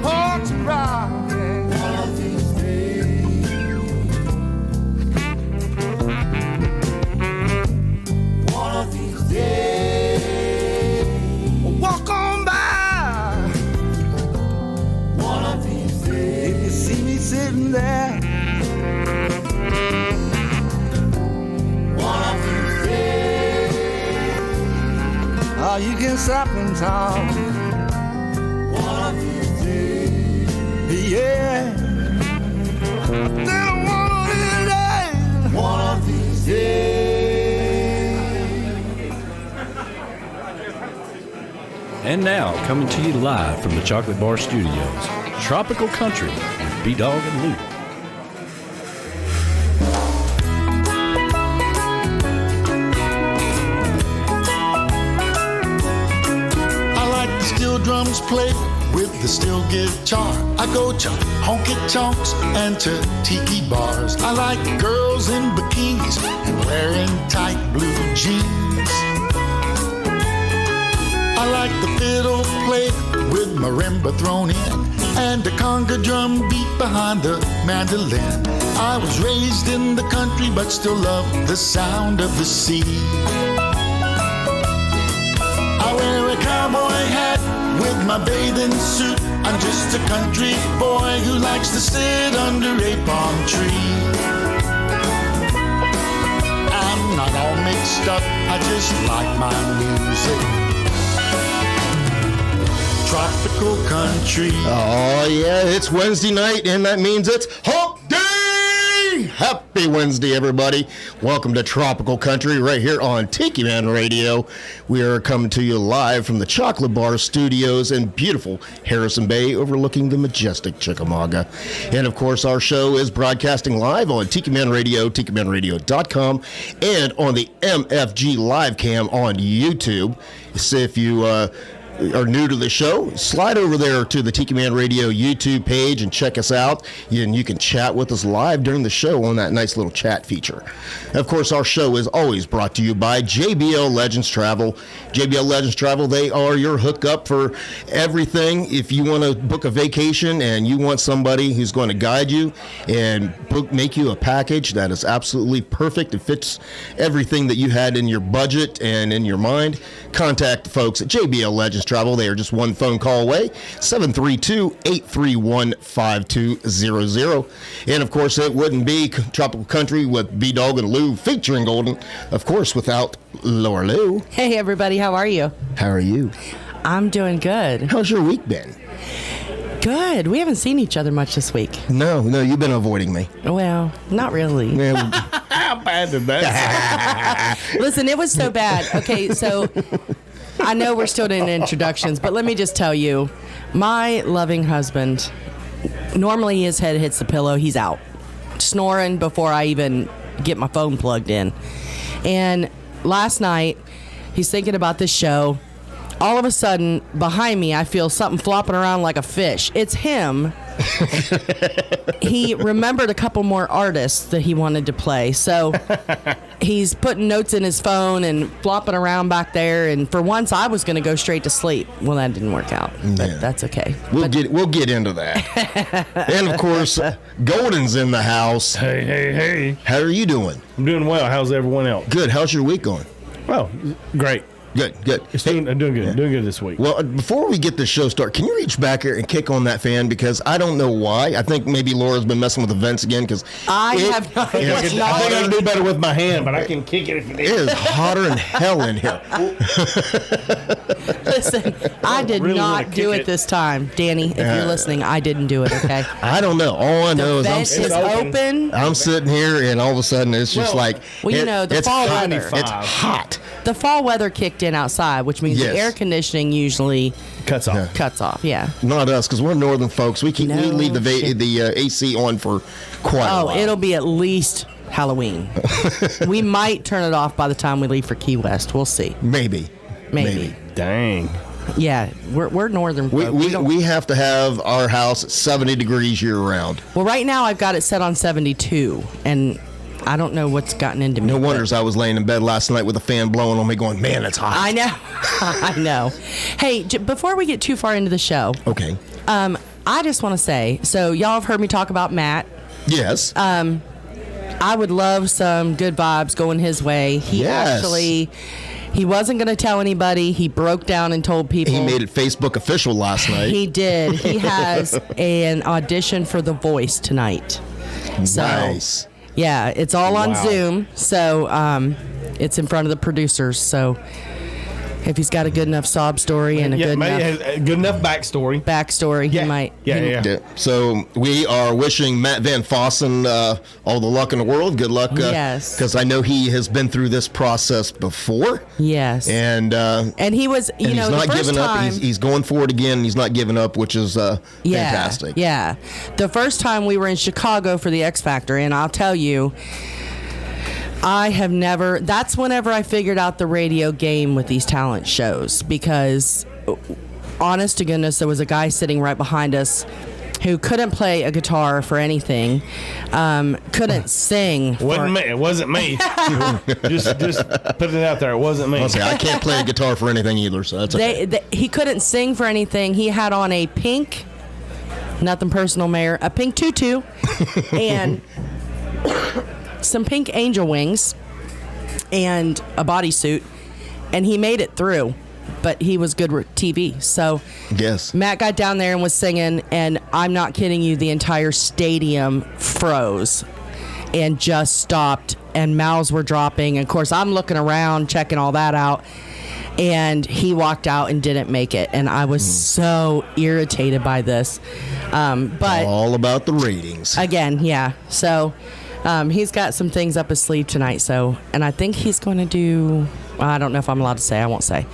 front porch crying. One of these days. One of these days. Walk on by. One of these days. If you see me sitting there. One of these days. Oh, you can stop and talk. One of these days. Yeah. Then one of these days. One of these days. And now, coming to you live from the Chocolate Bar Studios, Tropical Country with B-Dawg and Lou. Drums play with the steel guitar. I go to honky tonks and to tiki bars. I like girls in bikinis and wearing tight blue jeans. I like the fiddle played with marimba thrown in and the conga drum beat behind the mandolin. I was raised in the country but still love the sound of the sea. I wear a cowboy hat with my bathing suit. I'm just a country boy who likes to sit under a palm tree. I'm not all mixed up, I just like my music. Tropical country. Oh yeah, it's Wednesday night and that means it's Hump Day! Happy Wednesday, everybody. Welcome to Tropical Country right here on Tiki Man Radio. We are coming to you live from the Chocolate Bar Studios in beautiful Harrison Bay overlooking the majestic Chickamauga. And of course, our show is broadcasting live on Tiki Man Radio, tikimanradio.com, and on the MFG live cam on YouTube. So if you are new to the show, slide over there to the Tiki Man Radio YouTube page and check us out. And you can chat with us live during the show on that nice little chat feature. Of course, our show is always brought to you by JBL Legends Travel. JBL Legends Travel, they are your hookup for everything. If you want to book a vacation and you want somebody who's going to guide you and make you a package that is absolutely perfect, it fits everything that you had in your budget and in your mind, contact the folks at JBL Legends Travel. They are just one phone call away, 732-831-5200. And of course, it wouldn't be Tropical Country with B-Dawg and Lou featuring Golden, of course, without Laura Lou. Hey, everybody. How are you? How are you? I'm doing good. How's your week been? Good. We haven't seen each other much this week. No, you've been avoiding me. Well, not really. How bad did that sound? Listen, it was so bad. Okay, so I know we're still in introductions, but let me just tell you, my loving husband, normally his head hits the pillow, he's out, snoring before I even get my phone plugged in. And last night, he's thinking about this show. All of a sudden, behind me, I feel something flopping around like a fish. It's him. He remembered a couple more artists that he wanted to play. So he's putting notes in his phone and flopping around back there. And for once, I was going to go straight to sleep. Well, that didn't work out. But that's okay. We'll get into that. And, of course, Golden's in the house. Hey. How are you doing? I'm doing well. How's everyone else? Good. How's your week going? Well, great. Good. I'm doing good. Doing good this week. Well, before we get the show started, can you reach back here and kick on that fan? Because I don't know why. I think maybe Laura's been messing with the vents again. Because I think I can do better with my hand, but I can kick it if you need. It is hotter than hell in here. Listen, I did really not do it this time. Danny, if you're listening, I didn't do it, okay? I don't know. All I know the is vent is open. I'm sitting here, and all of a sudden, it's just the fall weather. It's hot. The fall weather kicked in outside, which means the air conditioning usually cuts off. Yeah. Not us, because we're northern folks. We leave the AC on for quite a while. It'll be at least Halloween. We might turn it off by the time we leave for Key West. We'll see. Maybe. Dang. Yeah, we're northern folks. We have to have our house at 70 degrees year round. Well, right now I've got it set on 72, and I don't know what's gotten into me. No wonders I was laying in bed last night with a fan blowing on me going, man, it's hot. I know. Hey, before we get too far into the show. Okay. I just want to say, so y'all have heard me talk about Matt. Yes. I would love some good vibes going his way. He wasn't going to tell anybody. He broke down and told people. He made it Facebook official last night. He did. He has an audition for The Voice tonight. So, nice. Yeah, it's all on Zoom. So it's in front of the producers. So if he's got a good enough sob story and a good enough backstory, he might. Yeah. So we are wishing Matt Van Fossen all the luck in the world. Good luck. Yes. Because I know he has been through this process before. Yes. And he was, he's not the first giving up. time, He's going for it again. He's not giving up, which is fantastic. Yeah. The first time we were in Chicago for the X Factor, and I'll tell you, that's whenever I figured out the radio game with these talent shows, because honest to goodness, there was a guy sitting right behind us who couldn't play a guitar for anything, couldn't sing. It wasn't me. just put it out there. It wasn't me. I can't play a guitar for anything either, so that's okay. He couldn't sing for anything. He had on a pink, nothing personal, Mayor, a pink tutu, and some pink angel wings and a bodysuit, and he made it through, but he was good with TV. So yes, Matt got down there and was singing, and I'm not kidding you, the entire stadium froze and just stopped, and mouths were dropping. And of course, I'm looking around, checking all that out, and he walked out and didn't make it, and I was so irritated by this. But all about the ratings again. Yeah. So he's got some things up his sleeve tonight. So, and I think he's going to do. I don't know if I'm allowed to say. I won't say.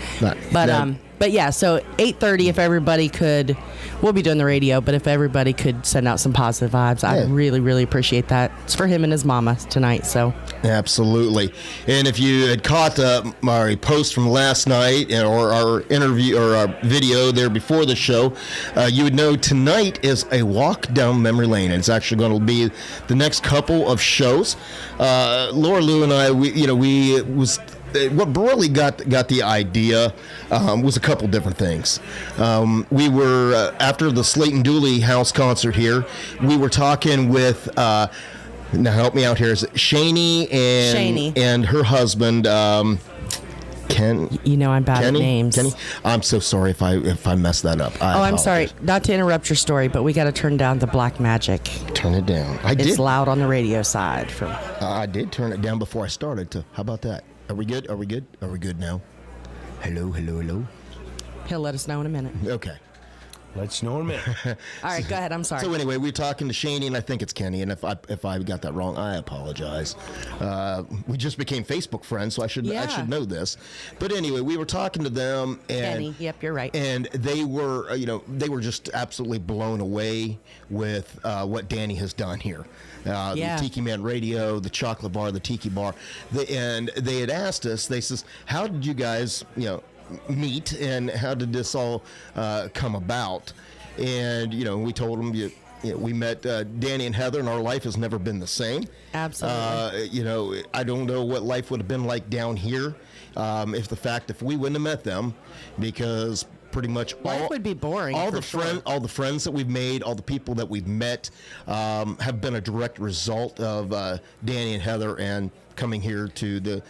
But yeah. So 8:30. If everybody could, we'll be doing the radio. But if everybody could send out some positive vibes, I'd really, really appreciate that. It's for him and his mama tonight. So absolutely. And if you had caught our post from last night or our interview or our video there before the show, you would know tonight is a walk down memory lane. And it's actually going to be the next couple of shows. Laura, Lou, and I, what really got the idea was a couple different things. We were after the Slayton Dooley house concert here. We were talking with now help me out here. Is it Shani and her husband Ken? I'm bad at names. Kenny, I'm so sorry if I messed that up. I'm sorry. Not to interrupt your story, but we got to turn down the black magic. Turn it down. It's loud on the radio side. I did turn it down before I started. How about that? Are we good? Are we good now? Hello. He'll let us know in a minute. Okay. Let's know in a minute. All right, go ahead. I'm sorry. So anyway, we're talking to Shani, and I think it's Kenny. And if I got that wrong, I apologize. We just became Facebook friends, so I should know this. But anyway, we were talking to them, and Kenny. Yep, you're right. And they were, they were just absolutely blown away with what Danny has done here. The Tiki Man Radio, the chocolate bar, the tiki bar. And they had asked us, they says, how did you guys, meet, and how did this all come about? And, we told them, we met Danny and Heather, and our life has never been the same. Absolutely. I don't know what life would have been like down here if we wouldn't have met them, because pretty much life would be boring. All the friends that we've made, all the people that we've met, have been a direct result of Danny and Heather and coming here to the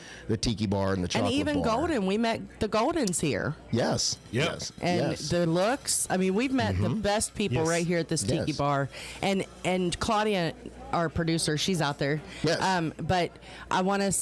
tiki bar and the chocolate bar. And even Golden, we met the Goldens here. Yes. Yep. Yes. And the looks, we've met the best people right here at this tiki bar. And Claudia, our producer, she's out there. Yes. But I want to,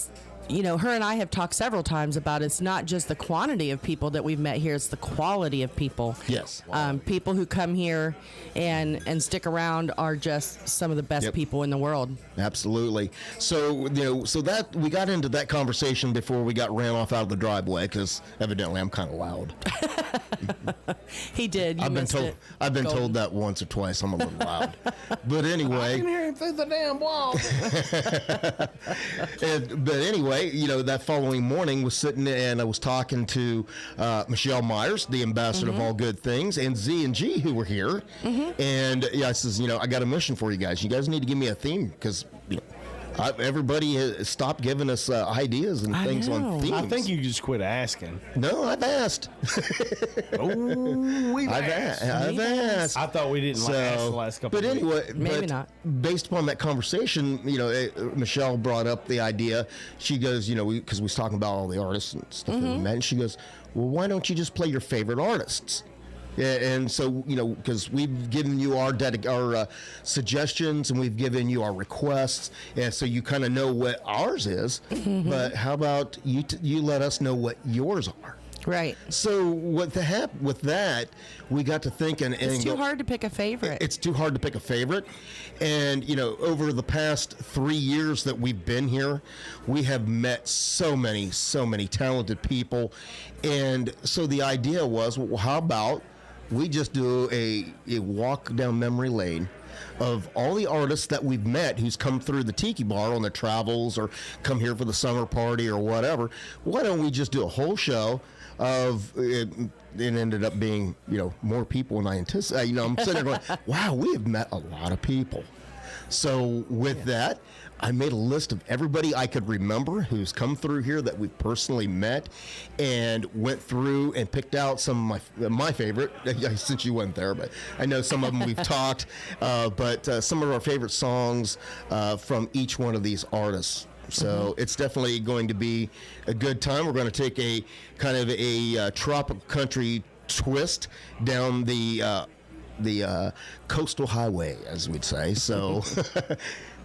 her and I have talked several times about it's not just the quantity of people that we've met here, it's the quality of people. Yes. People who come here and stick around are just some of the best people in the world. Absolutely. So, so that we got into that conversation before we got ran off out of the driveway, because evidently I'm kind of loud. He did. I've been told that once or twice. I'm a little loud. But anyway. I can hear him through the damn wall. But anyway, that following morning was sitting and I was talking to Michelle Myers, the ambassador of all good things, and Z and G, who were here. And I says, I got a mission for you guys. You guys need to give me a theme, because everybody has stopped giving us ideas and things on themes. I think you just quit asking. No, I've asked. Oh, I've asked. I thought we didn't ask the last couple of weeks. But anyway, Maybe not. Based upon that conversation, Michelle brought up the idea. She goes, because we was talking about all the artists and stuff that we met, and she goes, well, why don't you just play your favorite artists? Yeah, and so, because we've given you our suggestions and we've given you our requests, and so you kind of know what ours is, but how about you let us know what yours are? Right. So with that, we got to thinking. It's too hard to pick a favorite. It's too hard to pick a favorite. And, over the past 3 years that we've been here, we have met so many talented people. And so the idea was, well, how about we just do a walk down memory lane of all the artists that we've met who's come through the Tiki Bar on their travels or come here for the summer party or whatever. Why don't we just do a whole show of it? It ended up being, more people than I anticipated. I'm sitting there going, wow, we have met a lot of people. So with that, I made a list of everybody I could remember who's come through here that we personally met, and went through and picked out some of my favorite, since you went there, but I know some of them we've talked, but some of our favorite songs from each one of these artists. So it's definitely going to be a good time. We're going to take a kind of a tropical country twist down the coastal highway, as we'd say. So,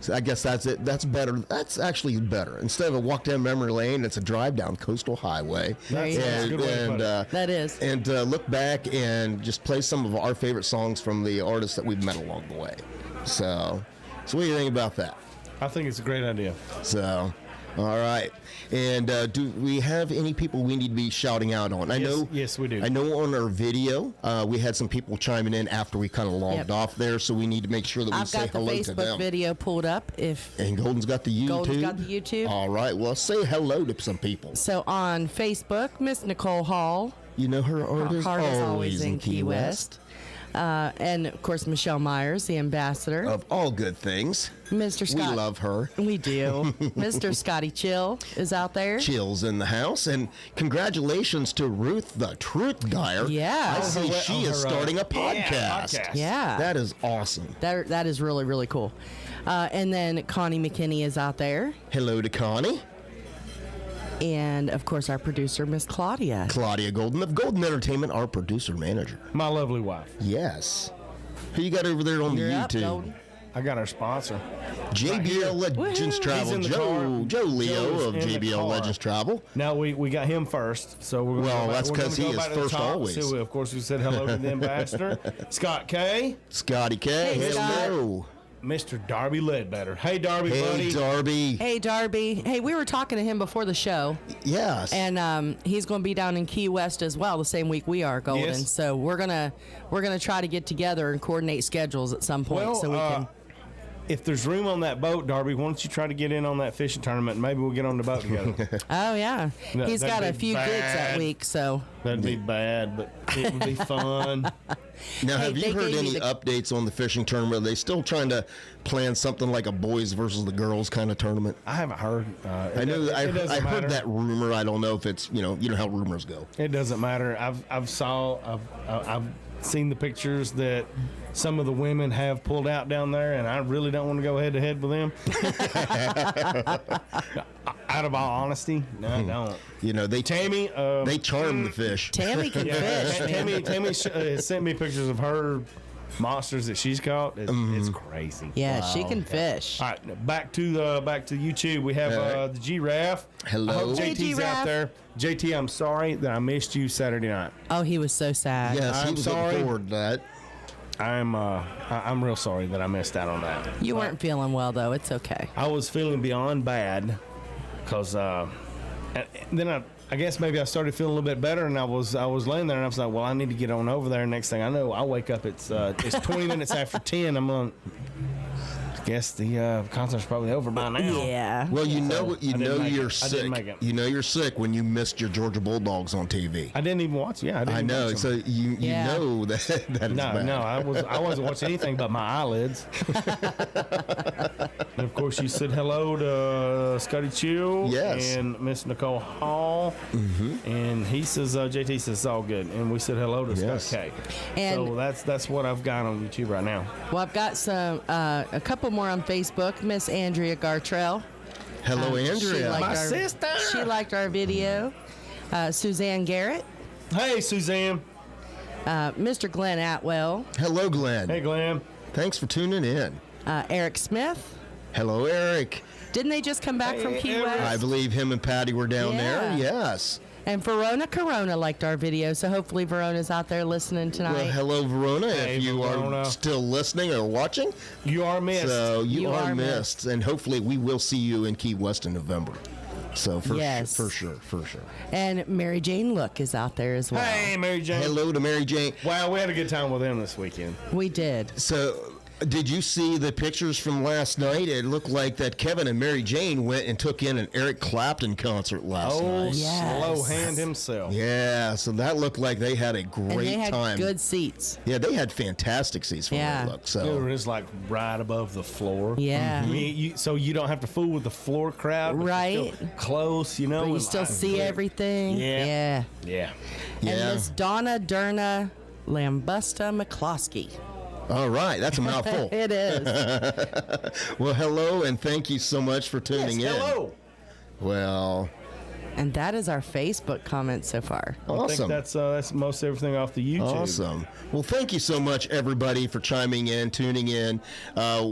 so I guess that's it. That's better. That's actually better. Instead of a walk down memory lane, it's a drive down coastal highway. That's a good way to put it. That is. And look back and just play some of our favorite songs from the artists that we've met along the way. So what do you think about that? I think it's a great idea. So, all right. And do we have any people we need to be shouting out on? Yes, we do. I know on our video, we had some people chiming in after we kind of logged off there, so we need to make sure that we say hello to them. I've got the Facebook video pulled up. And Golden's got the YouTube. Golden's got the YouTube. All right. Well, say hello to some people. So on Facebook, Miss Nicole Hall. You know her artist? Heart is always in Key West. And, of course, Michelle Myers, the ambassador. Of all good things. Mr. Scott. We love her. We do. Mr. Scotty Chill is out there. Chill's in the house. And congratulations to Ruth, the Truth Geyer. Yeah. I see she is starting a podcast. Yeah. That is awesome. That is really, really cool. And then Connie McKinney is out there. Hello to Connie. And, of course, our producer, Miss Claudia. Claudia Golden of Golden Entertainment, our producer manager. My lovely wife. Yes. Who you got over there on the YouTube? I got our sponsor. JBL Legends Travel. Joe Leo of JBL Legends Travel. Now, we got him first. So we're going that's because he is first always. So, of course, we said hello to the ambassador. Scott K. Scotty K. Hey, hello. Mr. Darby Ledbetter. Hey, Darby, buddy. Hey, Darby. Hey, Darby. Hey, we were talking to him before the show. Yes. And he's going to be down in Key West as well the same week we are, Golden. Yes. So we're gonna try to get together and coordinate schedules at some point so we can. If there's room on that boat, Darby, why don't you try to get in on that fishing tournament and maybe we'll get on the boat together. Oh, yeah. No, he's got a few bad. gigs that week, so. That'd be bad, but it would be fun. Now, have you heard any updates on the fishing tournament? Are they still trying to plan something like a boys versus the girls kind of tournament? I haven't heard. I heard that rumor. I don't know if it's you know how rumors go. It doesn't matter. I've seen the pictures that some of the women have pulled out down there, and I really don't want to go head to head with them. Out of all honesty, no, I don't. They charm the fish. Tammy can fish. Tammy sent me pictures of her monsters that she's caught. It's crazy. Yeah, she can fish. All right, back to YouTube. We have the Giraffe. Hello. I hope Hey, JT's Giraffe. out there. JT, I'm sorry that I missed you Saturday night. Oh, he was so sad. Yes, he was looking forward to that. I'm real sorry that I missed out on that. You weren't feeling well, though. It's okay. I was feeling beyond bad because then I guess maybe I started feeling a little bit better, and I was laying there, and I was like, well, I need to get on over there. Next thing I know, I wake up. It's 20 minutes after 10. I'm on. Guess the concert's probably over by now. Yeah. Well, you know you're I didn't make sick. it. You know you're sick when you missed your Georgia Bulldogs on TV. I didn't even watch. Yeah, I didn't. I know. Watch So them. you Yeah. know that is bad. No, I wasn't watching anything but my eyelids. And of course, you said hello to Scotty Chill Yes. and Miss Nicole Hall, and he says JT says it's all good, and we said hello to Yes. Scott K. And- So that's what I've got on YouTube right now. Well, I've got a couple more on Facebook. Miss Andrea Gartrell. Hello, She Andrea. liked My our- sister. She liked our video. Suzanne Garrett. Hey, Suzanne. Mr. Glenn Atwell. Hello, Glenn. Hey, Glenn. Thanks for tuning in. Eric Smith. Hello, Eric. Didn't they just come back Hey, from Key Eric. West? I believe him and Patty were down there. Yeah. Yes. And Verona Corona liked our video, so hopefully Verona's out there listening tonight. Well, hello, Verona. Hey, if you Verona. are still listening or watching, You are missed. so you are missed. missed, and hopefully we will see you in Key West in November. So for Yes. sure. And Mary Jane Look is out there as well. Hey, Mary Jane. Hello to Mary Jane. Wow, we had a good time with them this weekend. We did. So, did you see the pictures from last night? It looked like that Kevin and Mary Jane went and took in an Eric Clapton concert last Oh, night. Yes. slow hand himself. Yeah, so that looked like they had a And great they had time. good seats. Yeah, they had fantastic seats from Yeah. what it looked. It So, was like right above the floor. Yeah. So you don't have to fool with the floor crowd. But you're Right. still close, you know. But you and still like- see everything. Yeah. Yeah. Yeah. yeah. And Miss Donna Derna Lambusta McCloskey. All right, that's a mouthful. It is. Well, hello, and thank you so much for tuning in. Hello. Well, And that is our Facebook comment so far. I think awesome. that's most everything off the YouTube. Awesome. Well, thank you so much, everybody, for chiming in, tuning in.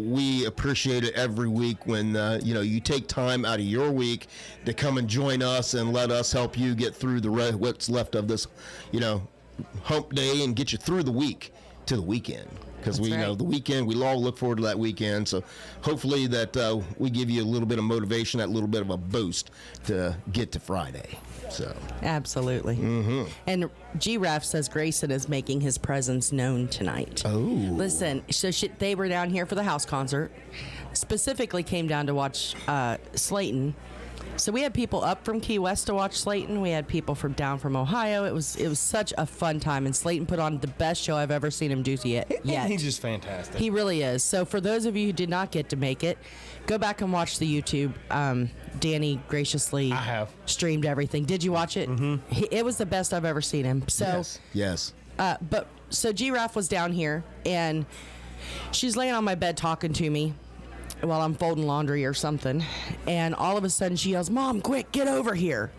We appreciate it every week when you take time out of your week to come and join us and let us help you get through what's left of this, hump day and get you through the week to the weekend. Because we know right. the weekend, we all look forward to that weekend. So hopefully that we give you a little bit of motivation, that little bit of a boost to get to Friday. So Absolutely. Mm-hmm. And G-Raf says Grayson is making his presence known tonight. Oh. Listen, so they were down here for the house concert. Specifically came down to watch Slayton. So we had people up from Key West to watch Slayton. We had people down from Ohio. It was such a fun time, and Slayton put on the best show I've ever seen him do yet. He's just fantastic. He really is. So for those of you who did not get to make it, go back and watch the YouTube. Danny graciously I have. streamed everything. Did you watch it? Mm-hmm. It was the best I've ever seen him. So Yes. so G-Raf was down here, and she's laying on my bed talking to me while I'm folding laundry or something, and all of a sudden she yells, "Mom, quick, get over here."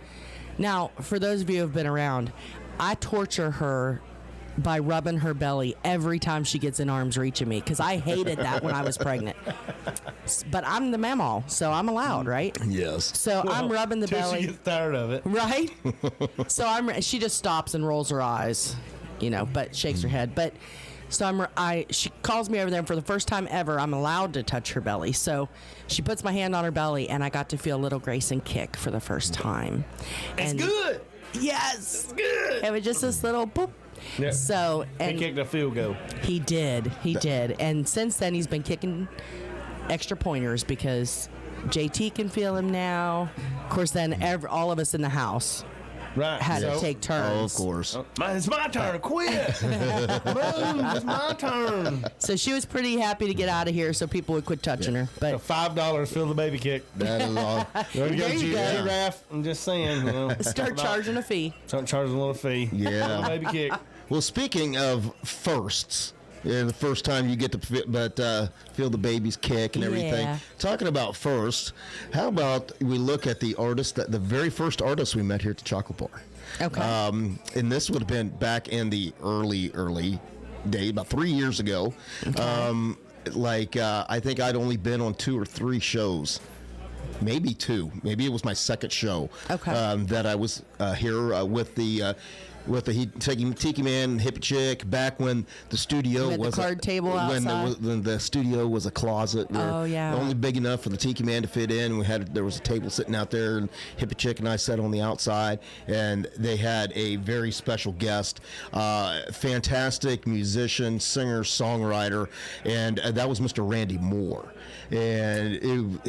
Now, for those of you who have been around, I torture her by rubbing her belly every time she gets in arm's reach of me, because I hated that when I was pregnant. But I'm the mammal, so I'm allowed, right? Yes. So I'm rubbing the Till belly. she gets tired of it. Right? So she just stops and rolls her eyes, but shakes her head. But so she calls me over there, and for the first time ever, I'm allowed to touch her belly. So she puts my hand on her belly, and I got to feel little Grayson kick for the first time. It's And good. Yes. It's good. It was just this little boop. Yeah. So, He and kicked a field goal. he did. And since then, he's been kicking extra pointers because JT can feel him now. Of course, then all of us in the house Right. had to take Oh, of turns. course. It's my turn. Quit. Move. It's my turn. So she was pretty happy to get out of here so people would quit touching her. A But $5 fill the baby kick. That is all. There you go. Giraffe. I'm just saying. start charging a fee. Start charging a little fee. Yeah. Little baby kick. Well, speaking of firsts, the first time you get to feel the baby's kick and everything. Yeah. Talking about first, how about we look at the very first artist we met here at the Chocolate Bar? Okay. And this would have been back in the early day, about 3 years ago. Okay. I think I'd only been on 2 or 3 shows. Maybe 2. Maybe it was my second show. Okay. That I was here with the with the Tiki Man and Hippie Chick back when the studio With the was card table outside. when the studio was a closet. Oh, yeah. Only big enough for the Tiki Man to fit in. There was a table sitting out there, and Hippie Chick and I sat on the outside, and they had a very special guest, fantastic musician, singer, songwriter, and that was Mr. Randy Moore. And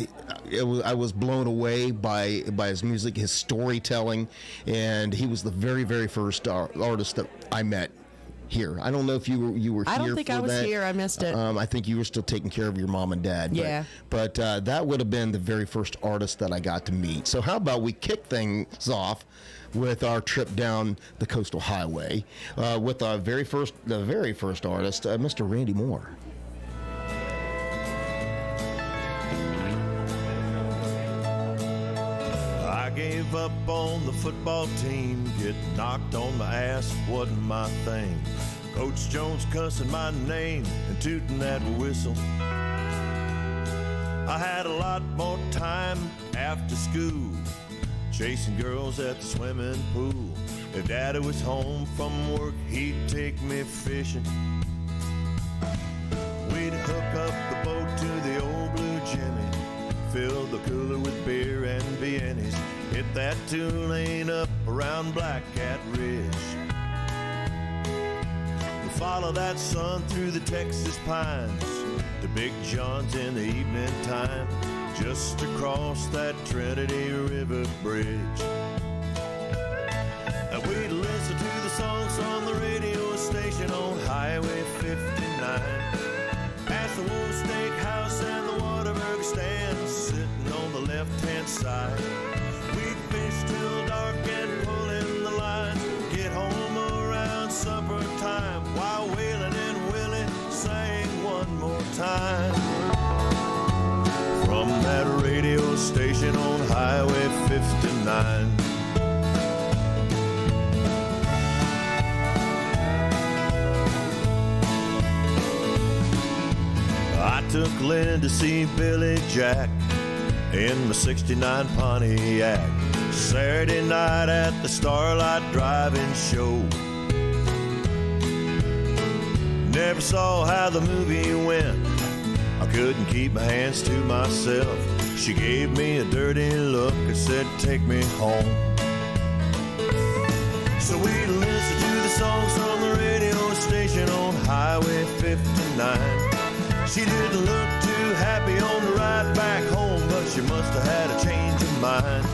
I was blown away by his music, his storytelling, and he was the very, very first artist that I met here. I don't know if you were here. I don't think I was that. here. I missed it. I think you were still taking care of your mom and dad. Yeah. But that would have been the very first artist that I got to meet. So how about we kick things off with our trip down the coastal highway with the very first artist, Mr. Randy Moore. I gave up on the football team. Getting knocked on my ass wasn't my thing. Coach Jones cussing my name and tooting that whistle. I had a lot more time after school, chasing girls at the swimming pool. If Daddy was home from work, he'd take me fishing. We'd hook up the boat to the old Blue Jimmy, fill the cooler with beer and viennas, hit that 2-lane up around Black Cat Ridge. We follow that sun through the Texas pines to Big John's in the evening time, just across that Trinity River Bridge. And we'd listen to the songs on the radio station on Highway 59, past the Wolf Steakhouse and the Waterberg stand, sitting on the left-hand side. We'd fish till dark and pull in the lines, get home around supper time, while Waylon and Willie sang one more time. From that radio station on Highway 59. I took Lynn to see Billy Jack in my 69 Pontiac, Saturday night at the Starlight Drive-In show. Never saw how the movie went, I couldn't keep my hands to myself. She gave me a dirty look and said, take me home. So we listened to the songs on the radio station on Highway 59. She didn't look too happy on the ride back home, but she must have had a change of mind.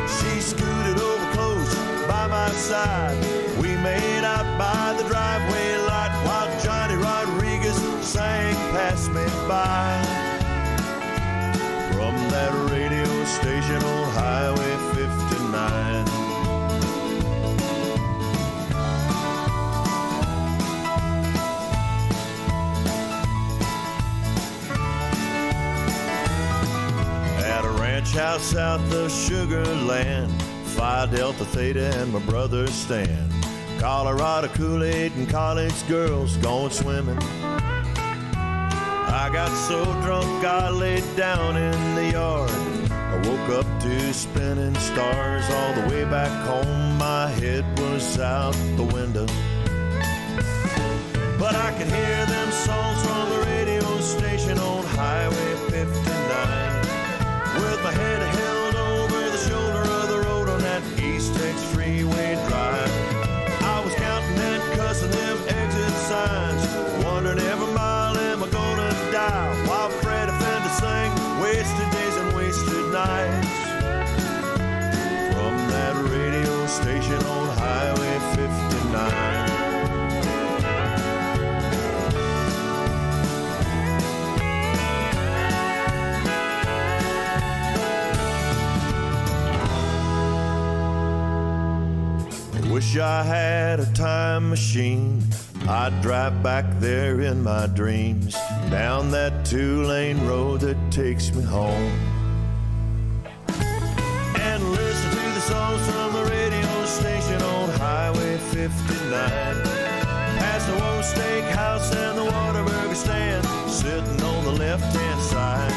She scooted over close by my side. We made out by the driveway light while Johnny Rodriguez sang Pass Me By. From that radio station on Highway 59. House south of Sugar Land, Phi Delta Theta and my brother Stan, Colorado Kool-Aid and college girls going swimming. I got so drunk I laid down in the yard. I woke up to spinning stars all the way back home. My head was out the window, but I could hear them songs from the radio station on Highway 59. With my head held over the shoulder of the road on that East Texas Freeway drive, I was counting and cussing them exit signs, wondering every mile am I gonna die, while Fred Fender sang wasted days and wasted nights. From that radio station on Highway 59. Wish I had a time machine, I'd drive back there in my dreams, down that 2-lane road that takes me home, and listen to the songs from the radio station on Highway 59. Past the Wolf Steakhouse and the Waterberg stand, sitting on the left-hand side.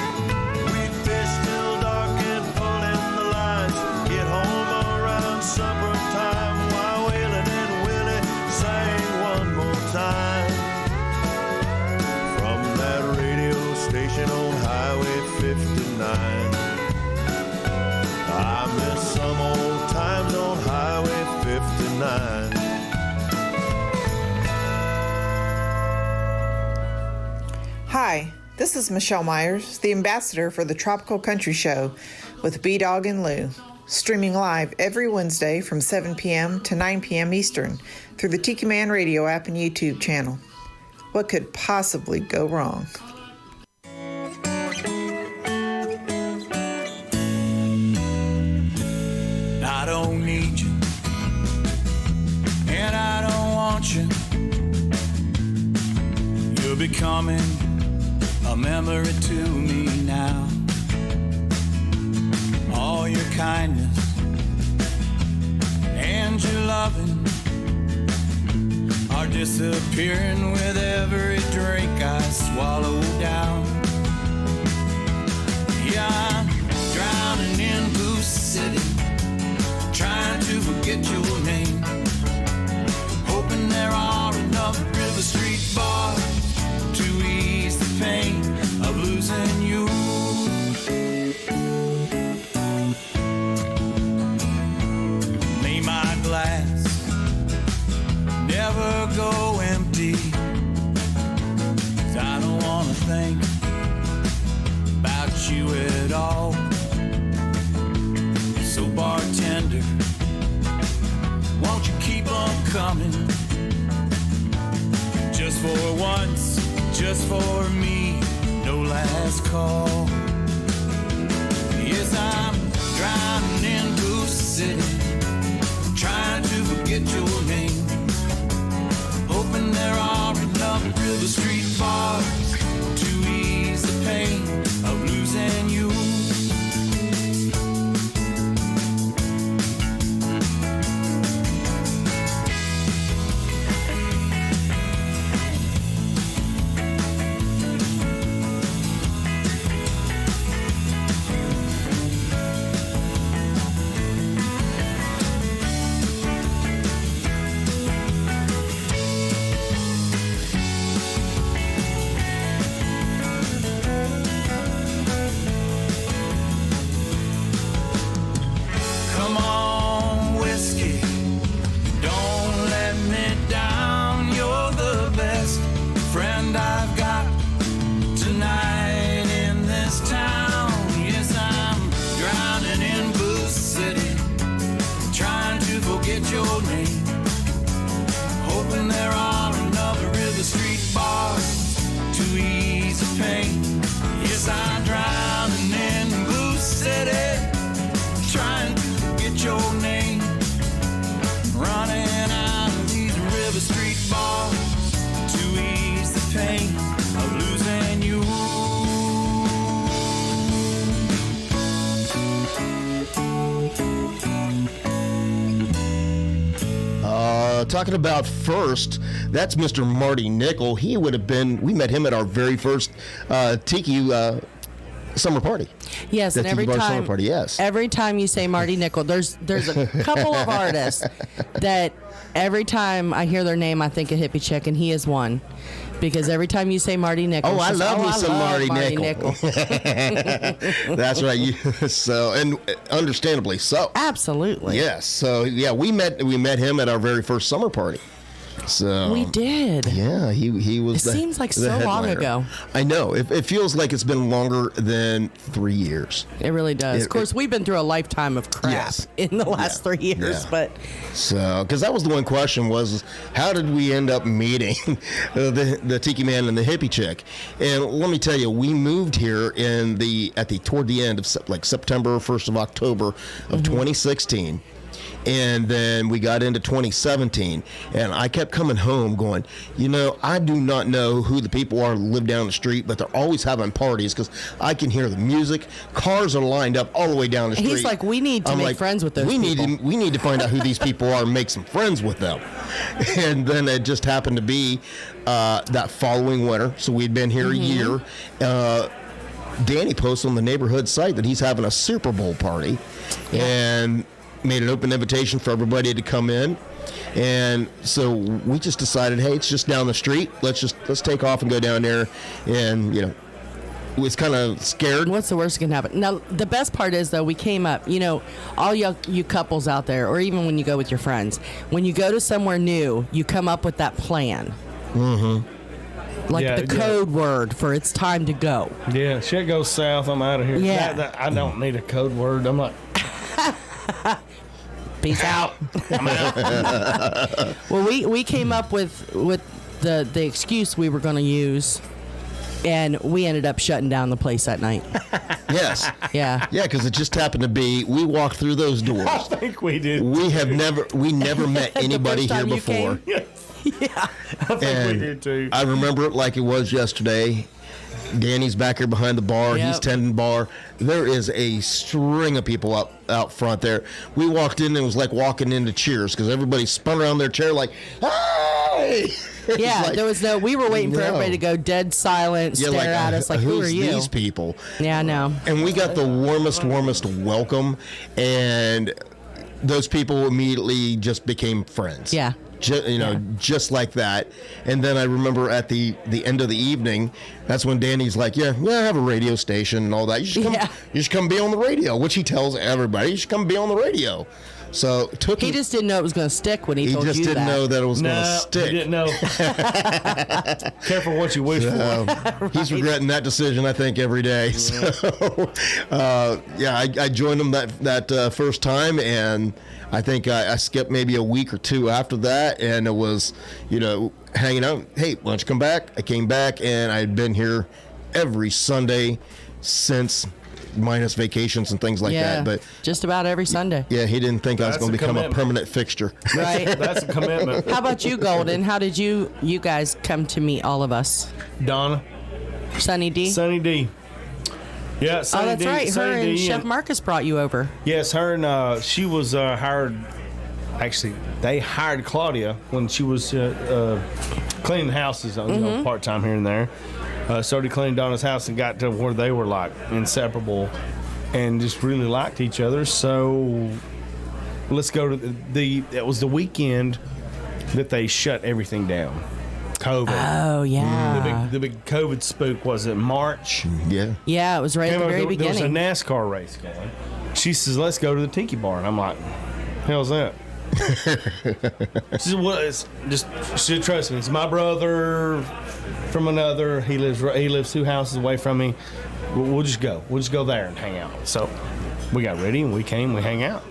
We'd fish till dark and pull in the lines, get home around supper time, while Waylon and Hi, this is Michelle Myers, the ambassador for the Tropical Country Show with B-Dawg and Lou, streaming live every Wednesday from 7 p.m. to 9 p.m. Eastern through the Tiki Man Radio app and YouTube channel. What could possibly go wrong? I don't need you, and I don't want you. You're becoming a memory to me now. All your kindness and your loving are disappearing with every drink I swallow down. Yeah, I'm drowning in Blue City, trying to forget your name, hoping there are enough River Street bars to ease the pain of losing you. May my glass never go empty, 'cause I don't wanna think about you at all. So bartender, won't you keep on coming? Just for once, just for me, no last call. Yes, I'm drowning in Blue City, trying to forget your name, hoping there are enough River Street bars to ease the pain of losing you. Talking about first, that's Mr. Marty Nickel. He would have been, we met him at our very first Tiki summer party. Yes, and every time, summer party, yes. Every time you say Marty Nickel, there's a couple of artists that every time I hear their name, I think of Hippie Chick, and he is one. Because every time you say Marty Nickel, I love me some Marty Nickel. That's right. So, and understandably so. Absolutely. Yes. So yeah, we met him at our very first summer party. So we did. Yeah, he was. It seems like so long ago. I know. It feels like it's been longer than 3 years. It really does. Of course, we've been through a lifetime of crap in the last 3 years, but so because that was the one question was how did we end up meeting the Tiki Man and the Hippie Chick? And let me tell you, we moved here toward the end of like September, 1st of October of 2016. And then we got into 2017, and I kept coming home going, I do not know who the people are who live down the street, but they're always having parties because I can hear the music. Cars are lined up all the way down the street. He's like, we need to make friends with those people. We need to find out who these people are and make some friends with them. And then it just happened to be that following winter, so we'd been here a year. Danny posts on the neighborhood site that he's having a Super Bowl party, and made an open invitation for everybody to come in. And so we just decided, hey, it's just down the street. Let's take off and go down there. And, was kind of scared. What's the worst that can happen? Now, the best part is, though, we came up, all you couples out there, or even when you go with your friends, when you go to somewhere new, you come up with that plan. Mm-hmm. Like the code word for it's time to go. Yeah, shit goes south. I'm out of here. Yeah. I don't need a code word. I'm like, peace out. I'm out. Well, we came up with the excuse we were going to use, and we ended up shutting down the place that night. Yes. Yeah. Yeah, because it just happened to be, we walked through those doors. I think we did. We never met anybody here time you before. came? Yeah. I think we did too. I remember it like it was yesterday. Danny's back here behind the bar. Yep. He's tending bar. There is a string of people out front there. We walked in and it was like walking into Cheers because everybody spun around their chair like, hey! Yeah, like, there was we were waiting for everybody to go dead silent, stare like, at us like, who are who's you? these people? Yeah, I know. And we got the warmest welcome, and those people immediately just became friends. Yeah. Just like that. And then I remember at the end of the evening, that's when Danny's like, I have a radio station and all that. You should come be on the radio, which he tells everybody. You should come be on the radio. So he just didn't know it was going to stick when he told you that. He just didn't know that it was going to stick. He didn't know. Careful what you wish for. Right. He's regretting that decision, I think, every day. So, I joined him that first time, and I think I skipped maybe a week or two after that, and it was, hanging out. Hey, why don't you come back? I came back, and I had been here every Sunday since, minus vacations and things like that. But just about every Sunday. Yeah, he didn't think I was going to become a permanent fixture. Right. That's a commitment. How about you, Golden? How did you guys come to meet all of us? Donna. Sunny D? Sunny D. Yeah, Sunny that's D. right. Sunny Her and D Chef Marcus brought you over. Yes, her and she was hired. Actually, they hired Claudia when she was cleaning houses, part time here and there. Started cleaning Donna's house and got to where they were like inseparable, and just really liked each other. So let's go to it was the weekend that they shut everything down. COVID. Oh yeah. The big COVID spook was in March. Yeah. Yeah, it was right at the very beginning. There was a NASCAR race going. She says, "Let's go to the Tiki Bar," and I'm like, "Hell's that?" She said, "Well, it's just she trust me. It's my brother from another. He lives 2 houses away from me. We'll just go. We'll just go there and hang out." So we got ready and we came. We hang out.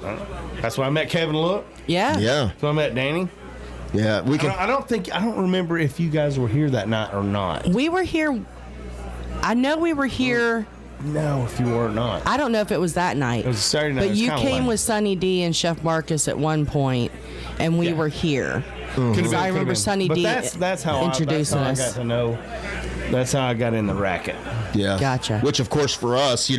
That's where I met Kevin Look. Yeah. Yeah. That's where I met Danny. Yeah. I don't remember if you guys were here that night or not. We were here. I know we were here. No, if you were not. I don't know if it was that night. It was a Saturday night. But you came with Sunny D and Chef Marcus at one point, and we were here. Because I remember Sunny D that's how introducing I us. got to know. That's how I got in the racket. Yeah. Gotcha. Which, of course, for us, we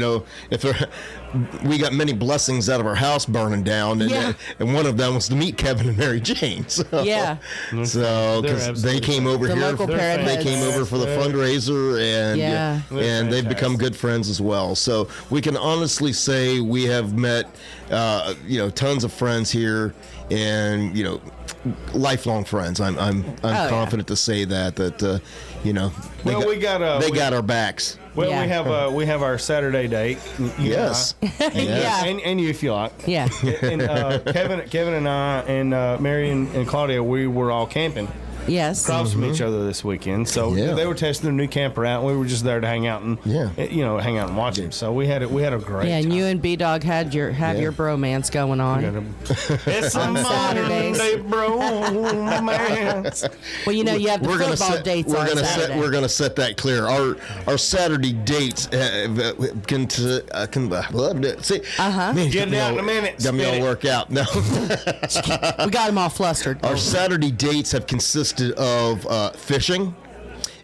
got many blessings out of our house burning down, and one of them was to meet Kevin and Mary Jane. So, Yeah. So, because they came over The here, local Parrot they Heads. came over for the fundraiser, and Yeah. and they've become good friends as well. So we can honestly say we have met, tons of friends here, and lifelong friends. I'm confident to say that they got our backs. Well, Yeah. we have our Saturday date. Yes. Yeah. And you, if you like. Yeah. And Kevin and I and Mary and Claudia, we were all camping Yes. across from each other this weekend. So Yeah. they were testing their new camper out, and we were just there to hang out and hang out and watch them. So we had a great Yeah, and time. you and B-Dawg had your bromance going on. It's a On modern Saturdays. day bromance. Well, you have the football dates on Saturday. We're gonna set that clear. Our Saturday dates can see. Man, Get it out in a minute. Got me Spit all it. work out. No. We got them all flustered. Our Saturday dates have consisted of fishing,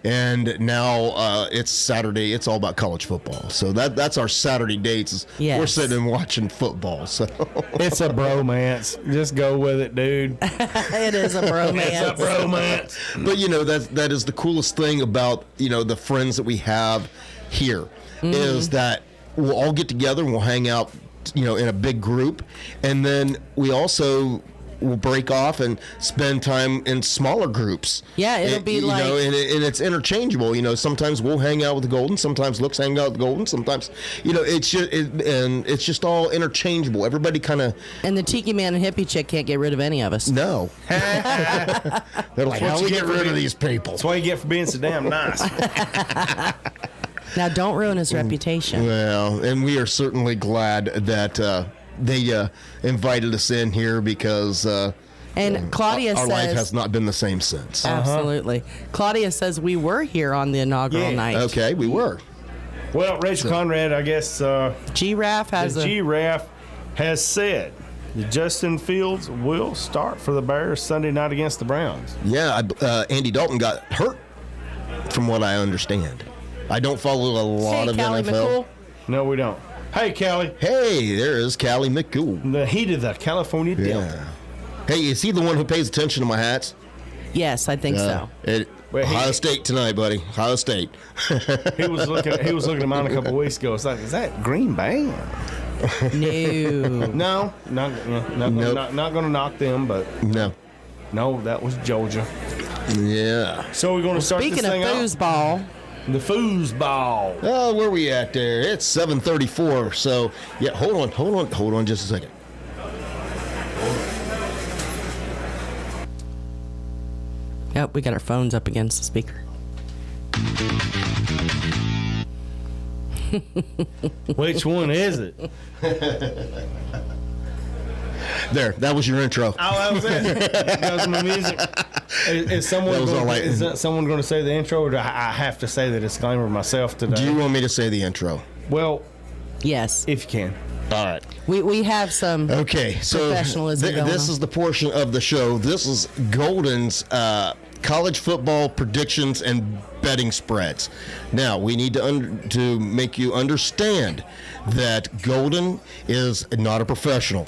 and now it's Saturday. It's all about college football. So that's our Saturday dates. Yes. We're sitting and watching football. So It's a bromance. Just go with it, dude. It is a bromance. It's a bromance. But that is the coolest thing about the friends that we have here is that we'll all get together and we'll hang out in a big group, and then we also will break off and spend time in smaller groups. Yeah, it'll be like, you know, and it's interchangeable. You know, sometimes we'll hang out with the Golden, sometimes Luke's hang out with the Golden, sometimes, you know, it's just all interchangeable. Everybody kind of. And the Tiki Man and Hippie Chick can't get rid of any of us. No. They're like, how do we get rid of these people? That's what you get for being so damn nice. Now, don't ruin his reputation. Well, and we are certainly glad that they invited us in here because and Claudia our says life has not been the same since. Absolutely. Claudia says we were here on the inaugural night. Okay, we were. Well, Rachel Conrad, I guess Giraffe has said that Justin Fields will start for the Bears Sunday night against the Browns. Yeah, Andy Dalton got hurt, from what I understand. I don't follow a lot of Callie NFL. McCool. No, we don't. Hey, Callie. Hey, there is Callie McCool. The heat of the California Delta. Hey, is he the one who pays attention to my hats? Yes, I think so. Ohio State tonight, buddy. Ohio State. He was looking at mine a couple weeks ago. It's like, is that Green Bay? No. Not going to knock them, but no, that was Georgia. Yeah. So we're going to start Speaking this thing of foosball. The foosball. Oh, where we at there? It's 7:34. So, yeah, hold on just a second. Yep, we got our phones up against the speaker. Which one is it? There, that was your intro. Oh, that was it. That was my music. Is someone going to say the intro, or do I have to say the disclaimer myself today? Do you want me to say the intro? Well, yes, if you can. All right. We have some professionalism going this on. is the portion of the show. This is Golden's college football predictions and betting spreads. Now, we need to make you understand that Golden is not a professional.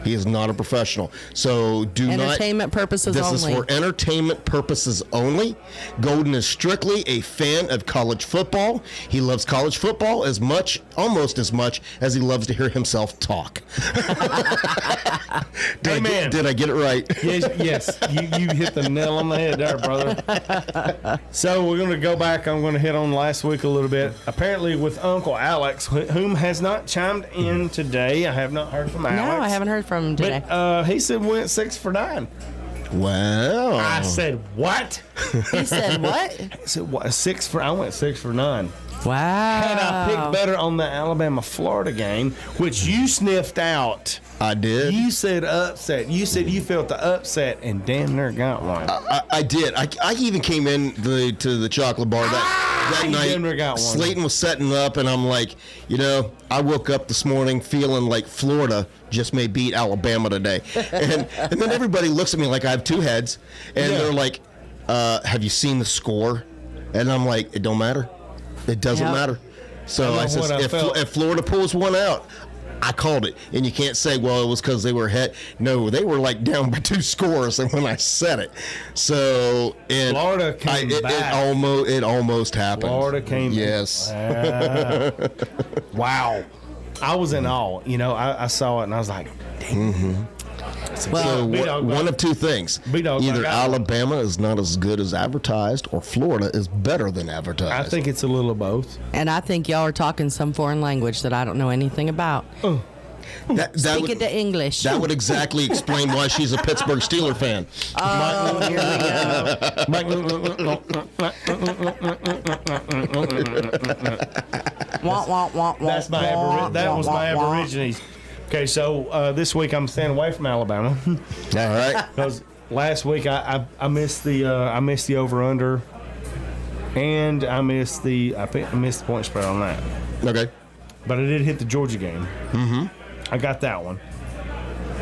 He is not a professional. So entertainment purposes only. This is for entertainment purposes only. Golden is strictly a fan of college football. He loves college football almost as much as he loves to hear himself talk. Did I get it right? Yes. You hit the nail on the head there, brother. So we're going to go back. I'm going to hit on last week a little bit. Apparently with Uncle Alex, whom has not chimed in today. I have not heard from Alex. No, I haven't heard from him today. But he said we went 6 for 9. Wow. I said what? He said what? I said what? I went 6 for 9. Wow. Had I picked better on the Alabama-Florida game, which you sniffed out. I did. You said upset. You said you felt the upset, and damn near got one. I did. I even came in to the chocolate bar that night. Slayton was setting up, and I'm like, I woke up this morning feeling like Florida just may beat Alabama today. And then everybody looks at me like I have two heads, and they're like, have you seen the score? And I'm like, it don't matter. It doesn't matter. So I said, if Florida pulls one out, I called it. And you can't say, well, it was because they were ahead. No, they were like down by 2 scores when I said it. So Florida came back. It almost happened. Florida came back. Yes. Wow. I was in awe. I saw it and I was like, dang. Mm-hmm. So one of two things. Either Alabama is not as good as advertised, or Florida is better than advertised. I think it's a little of both. And I think y'all are talking some foreign language that I don't know anything about. Speak it to English. That would exactly explain why she's a Pittsburgh Steelers fan. Oh, here we go. That was my Aborigines. Okay, so this week I'm staying away from Alabama. All right. Because last week I missed the over under, and I missed the point spread on that. Okay. But I did hit the Georgia game. Mm-hmm. I got that one.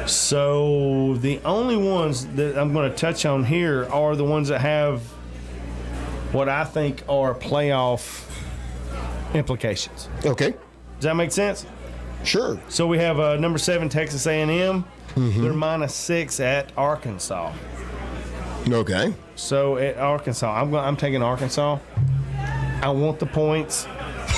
So the only ones that I'm going to touch on here are the ones that have what I think are playoff implications. Okay. Does that make sense? Sure. So we have number 7 Texas A&M. Mm-hmm. They're -6 at Arkansas. Okay. So at Arkansas, I'm taking Arkansas. I want the points.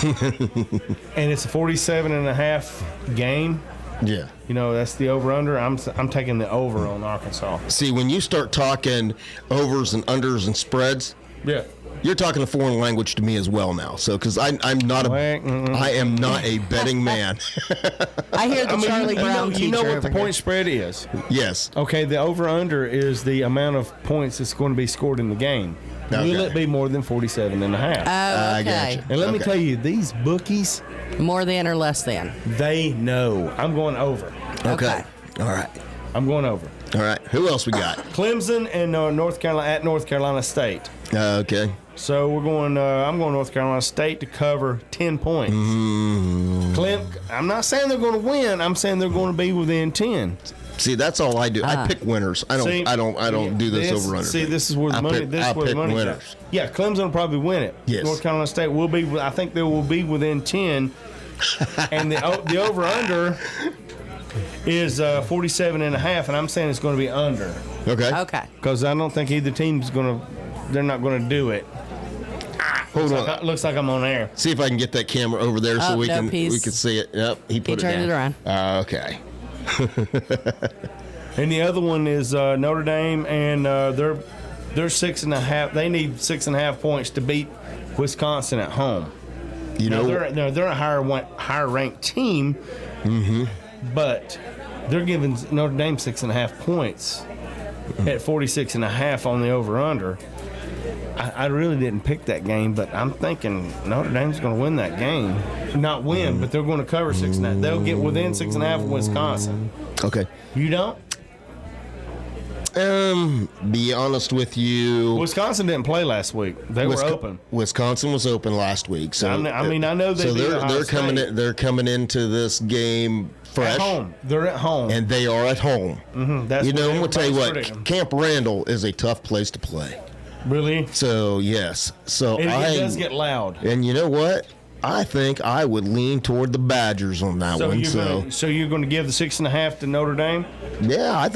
And it's a 47.5 game. Yeah. You know, that's the over-under. I'm taking the over on Arkansas. See, when you start talking overs and unders and spreads, Yeah. you're talking a foreign language to me as well now. So, because I am not a betting man. I hear the Charlie Brown teacher. You know what the over point spread is? Yes. Okay, the over-under is the amount of points that's going to be scored in the game. Okay. Will it be more than 47 and a half? Oh, I okay. gotcha. And let me Okay. tell you, these bookies, More than or less than? they know. I'm going over. Okay. All right. I'm going over. All right. Who else we got? Clemson and North Carolina State. Okay. So we're going. I'm going North Carolina State to cover 10 points. I'm not saying they're going to win. I'm saying they're going to be within 10. See, that's all I do. I pick winners. I don't do this over under. See, this is where the money. This is where the money's at. Yeah, Clemson will probably win it. Yes. North Carolina State will be. I think they will be within 10, and the over under is 47 and a half, and I'm saying it's going to be under Okay. Okay. because I don't think either team's going to. They're not going to do it. Hold on. Looks like I'm on air. See if I can get that camera over there so Oh, we no, can he's- see it. Yep. He put turned it down. around. Okay. And the other one is Notre Dame, and they're 6.5. They need 6.5 points to beat Wisconsin at home. You Now, know. they're a higher ranked team, but they're giving Notre Dame 6.5 points at 46.5 on the over under. I really didn't pick that game, but I'm thinking Notre Dame's going to win that game. Not win, but they're going to cover 6.5. They'll get within 6.5 of Wisconsin. Okay. You don't? Be honest with you. Wisconsin didn't play last week. They were open. Wisconsin was open last week, so I mean, I know they. So beat Ohio they're coming. State. They're coming into this game fresh. At home. They're at home. And they are at home. That's You know, what I'm gonna tell you everybody's what. predicting. Camp Randall is a tough place to play. Really? So yes. So It does get loud. And you know what? I think I would lean toward the Badgers on that So one. you're going to give the 6.5 to Notre Dame? Yeah,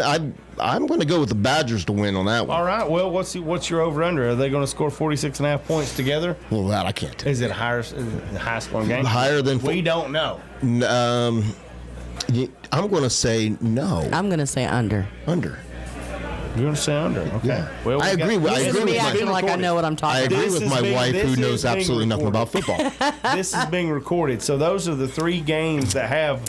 I'm going to go with the Badgers to win on that one. All right. Well, what's your over under? Are they going to score 46.5 points together? Well, that I can't tell. Is it a higher scoring game? Higher than We don't know. I'm going to say no. I'm going to say under. Under. You're going to say under. Okay. Yeah. Well, I agree with. I This agree is me with acting my. like I know what I'm I talking agree about. This with is my being- wife, this who is knows being absolutely nothing about recorded. football. This is being recorded. So those are the 3 games that have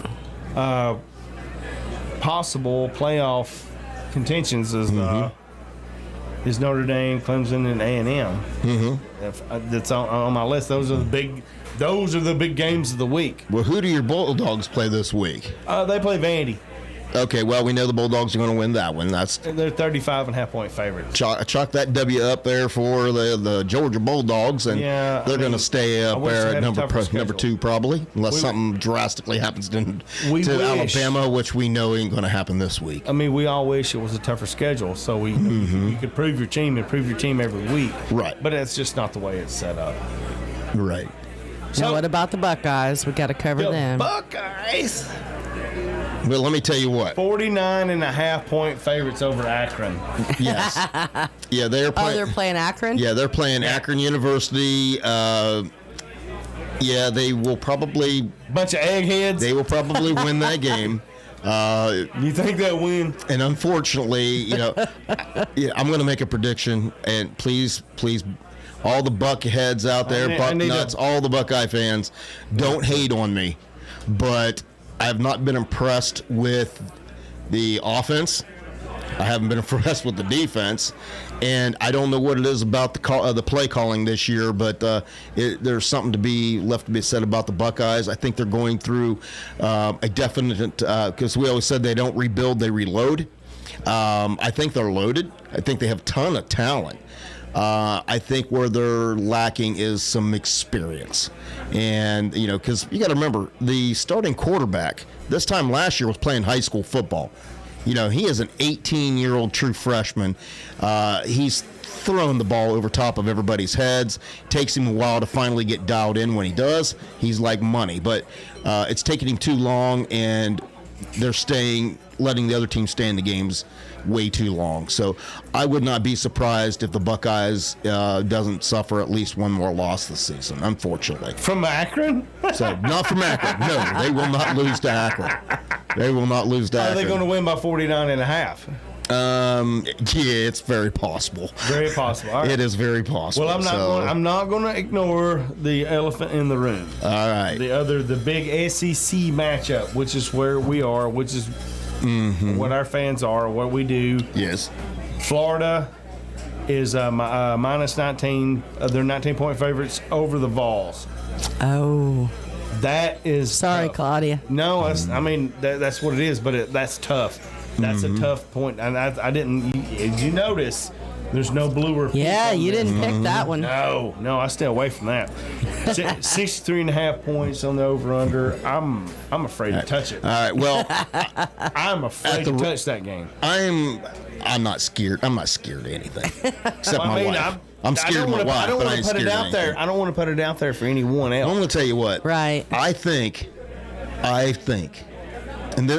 possible playoff contentions is Notre Dame, Clemson, and A&M. That's on my list. Those are the big games of the week. Well, who do your Bulldogs play this week? They play Vandy. Okay, well, we know the Bulldogs are going to win that one. They're 35.5 point favorites. chalk that W up there for the Georgia Bulldogs, and Yeah, they're going to stay I up wish there they at had a tougher number schedule. 2 probably, unless something drastically happens to We wish. Alabama, which we know ain't going to happen this week. I mean, we all wish it was a tougher schedule, so you could prove your team and prove your team every week. Right. But that's just not the way it's set up. Right. Now, what about the Buckeyes? We got to cover The them. Buckeyes, Well, let me tell you what. 49.5 point favorites over Akron. Yes. Yeah, they're Oh, playing. they're playing Akron? Yeah, they're playing Akron University. Yeah, they will probably Bunch of eggheads. win that game. You think they'll win? And unfortunately, yeah, I'm going to make a prediction, and please, all the Buckheads out there, I need Bucknuts, all the Buckeye fans, don't hate on me, but I have not been impressed with the offense. I haven't been impressed with the defense, and I don't know what it is about the play calling this year, but there's something to be said about the Buckeyes. I think they're going through a definite, because we always said they don't rebuild, they reload. I think they're loaded. I think they have a ton of talent. I think where they're lacking is some experience. And, because you got to remember, the starting quarterback this time last year was playing high school football. He is an 18-year-old true freshman. He's throwing the ball over top of everybody's heads. Takes him a while to finally get dialed in. When he does, he's like money. But it's taking him too long, and they're letting the other team stay in the games way too long. So I would not be surprised if the Buckeyes doesn't suffer at least one more loss this season, unfortunately. From Akron? So not from Akron. No, they will not lose to Akron. They will not lose that. Are they going to win by 49.5? Yeah, it's very possible. Very possible. All right. It is very possible. Well, I'm not going to ignore the elephant in the room. All right. The big SEC matchup, which is where we are, which is what our fans are, what we do. Yes. Florida is minus 19. They're 19-point favorites over the Vols. Oh. That is Sorry, tough. Claudia. No, that's what it is, but that's tough. That's a tough point. And I didn't. Did you notice? There's no blue or pink. Yeah, you didn't pick that one. No, I stay away from that. 63.5 points on the over/under. I'm afraid to touch it. All right. Well, I'm afraid to touch that game. I'm not scared. I'm not scared of anything except my wife. I'm scared of my wife. I don't but want ain't to put it scared of out there. anything. I don't want to put it out there for anyone else. I'm going to tell you what. Right. I think, and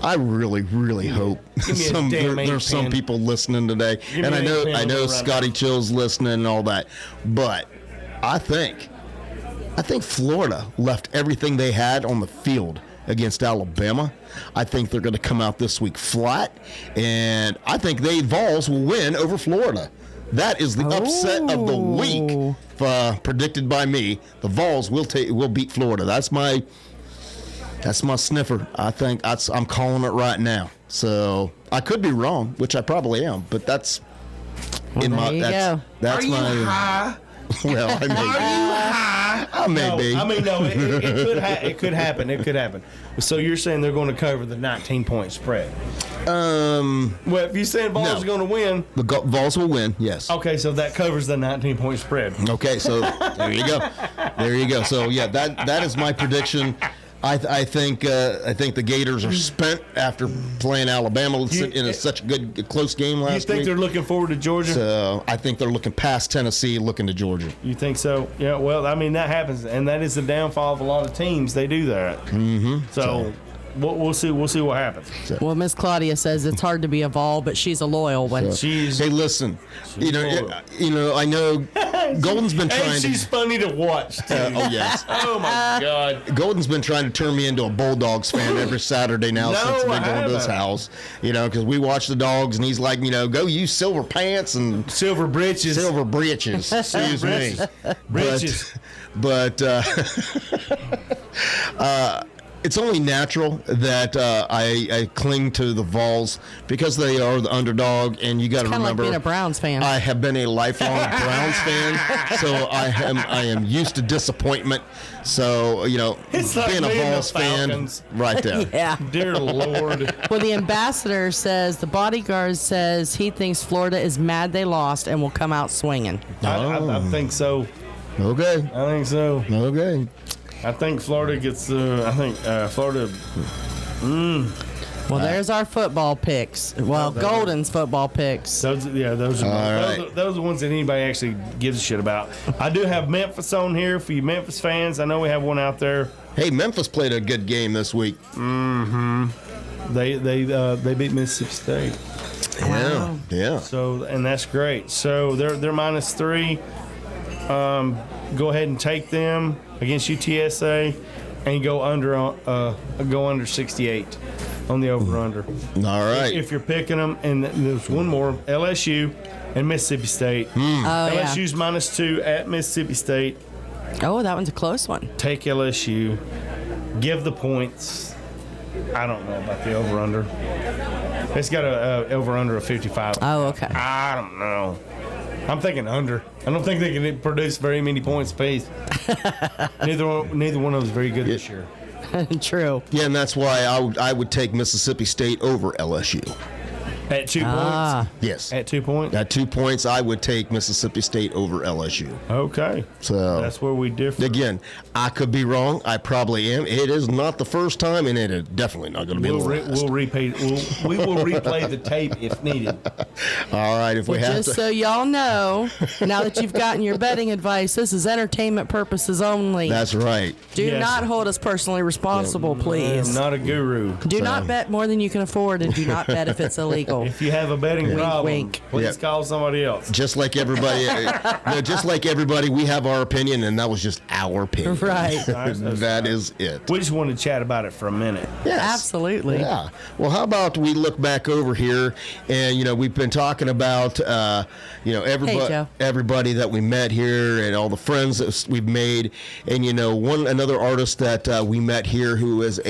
I really, really hope there's some people listening today, and I know Scotty Chill's listening and all that, but I think Florida left everything they had on the field against Alabama. I think they're going to come out this week flat, and I think Vols will win over Florida. That is the upset of the week, predicted by me. The Vols will beat Florida. That's my sniffer. I think I'm calling it right now. So I could be wrong, which I probably am, but that's in my. That's my. High? Well, I may. Are you high? I may be. I mean, no. It could happen. It could happen. So you're saying they're going to cover the 19-point spread? Well, if you're saying Vols are going to win, the Vols will win. Yes. Okay, so that covers the 19-point spread. Okay, so there you go. There you go. So yeah, that is my prediction. I think the Gators are spent after playing Alabama in such a good close game last week. You think they're looking forward to Georgia? So I think they're looking past Tennessee, looking to Georgia. You think so? Yeah. Well, I mean that happens, and that is the downfall of a lot of teams. They do that. Mm-hmm. So we'll see. We'll see what happens. Well, Miss Claudia says it's hard to be a Vol, but she's a loyal one. Hey, listen. You know. I know. Golden's been trying. And she's funny to watch too. Oh yes. Oh my God. Golden's been trying to turn me into a Bulldogs fan every Saturday now since we've been going to his house. Because we watch the Dogs, and he's like, go use silver pants and silver breeches. Silver breeches. Excuse me. Breeches. But it's only natural that I cling to the Vols because they are the underdog, and you got to remember, like being a Browns fan. I have been a lifelong Browns fan, so I am used to disappointment. So it's being like a Vols fan, right there. Yeah. Dear Lord. Well, the ambassador says the bodyguard says he thinks Florida is mad they lost and will come out swinging. I think so. Okay. I think so. Okay. I think Florida gets. Florida. Well, there's our football picks. Well, Golden's football picks. Those are those are the ones that anybody actually gives a shit about. I do have Memphis on here for you Memphis fans. I know we have one out there. Hey, Memphis played a good game this week. Mm-hmm. They beat Mississippi State. Wow. Yeah. So and that's great. So they're -3. Go ahead and take them against UTSA and go under 68 on the over/under. All right. If you're picking them, and there's one more, LSU and Mississippi State. LSU's -2 at Mississippi State. Oh, that one's a close one. Take LSU. Give the points. I don't know about the over/under. It's got a over/under of 55. Oh, okay. I don't know. I'm thinking under. I don't think they can produce very many points apiece. Neither one of them is very good this year. True. Yeah, and that's why I would take Mississippi State over LSU. At 2 points? Yes. At 2 points? At 2 points, I would take Mississippi State over LSU. Okay. So that's where we differ. Again, I could be wrong. I probably am. It is not the first time, and it is definitely not going to be the last. We will replay the tape if needed. All right. If we have just to. So y'all know, now that you've gotten your betting advice, this is entertainment purposes only. That's right. Do not hold us personally responsible, please. I'm not a guru. Do not bet more than you can afford, and do not bet if it's illegal. know. If you have a betting Wink, problem, wink. please call somebody else. Just like everybody, we have our opinion, and that was just our opinion. Right. That is it. We just want to chat about it for a minute. Yes. Absolutely. Yeah. Well, how about we look back over here, and we've been talking about everybody that we met here, and all the friends that we've made, and another artist that we met here who is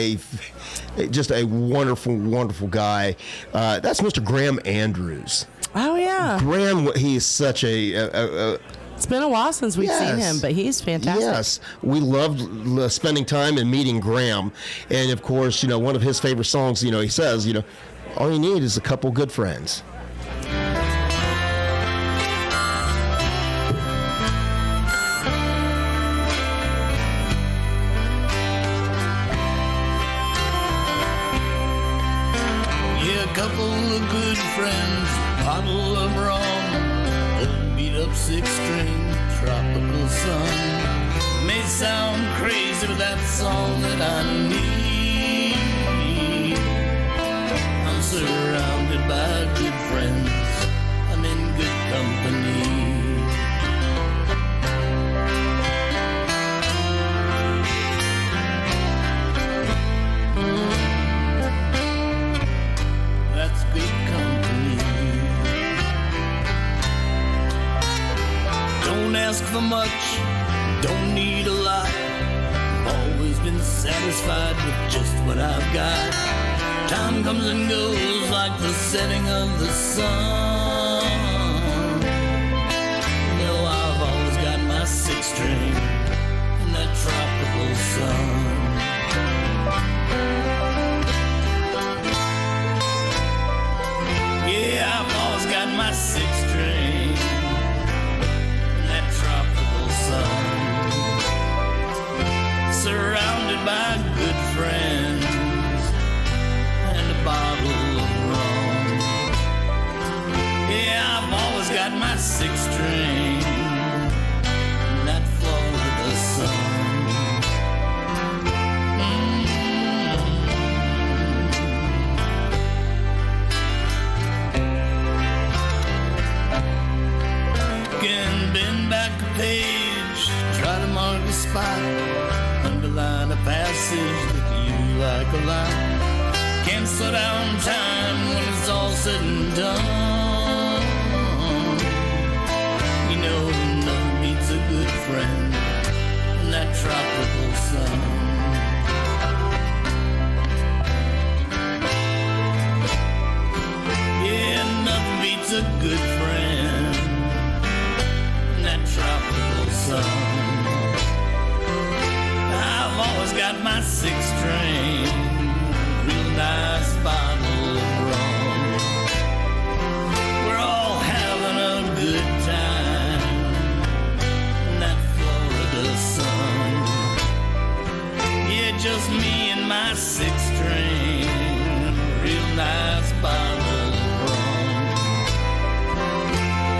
just a wonderful, wonderful guy. That's Mr. Graham Andrews. Oh yeah. Graham, he's such a it's been a while since we've seen him, but he's fantastic. Yes, we loved spending time and meeting Graham, and of course, one of his favorite songs. He says, all you need is a couple good friends. Couple of good friends, bottle of rum, old beat up 6-string, tropical sun. May sound crazy, but that's all that I need. I'm surrounded by good friends, I'm in good company. Good company. Don't ask for much, don't need a lot. I've always been satisfied with just what I've got. Time comes and goes like the setting of the sun. I've always got my 6-string and that tropical sun. Yeah, I've always got my 6-string and that tropical sun. Surrounded by good friends and a bottle of rum. Yeah, I've always got my 6-string and that Florida sun. Bend back a page, try to mark a spot, underline a passage that you like a lot. Can't slow down time when it's all said and done. Nothing beats a good friend and that tropical sun. Yeah, nothing beats a good friend, that tropical sun. I've always got my 6-string, real nice bottle of rum. We're all having a good time in that Florida sun. Yeah, just me and my 6-string, real nice bottle of rum.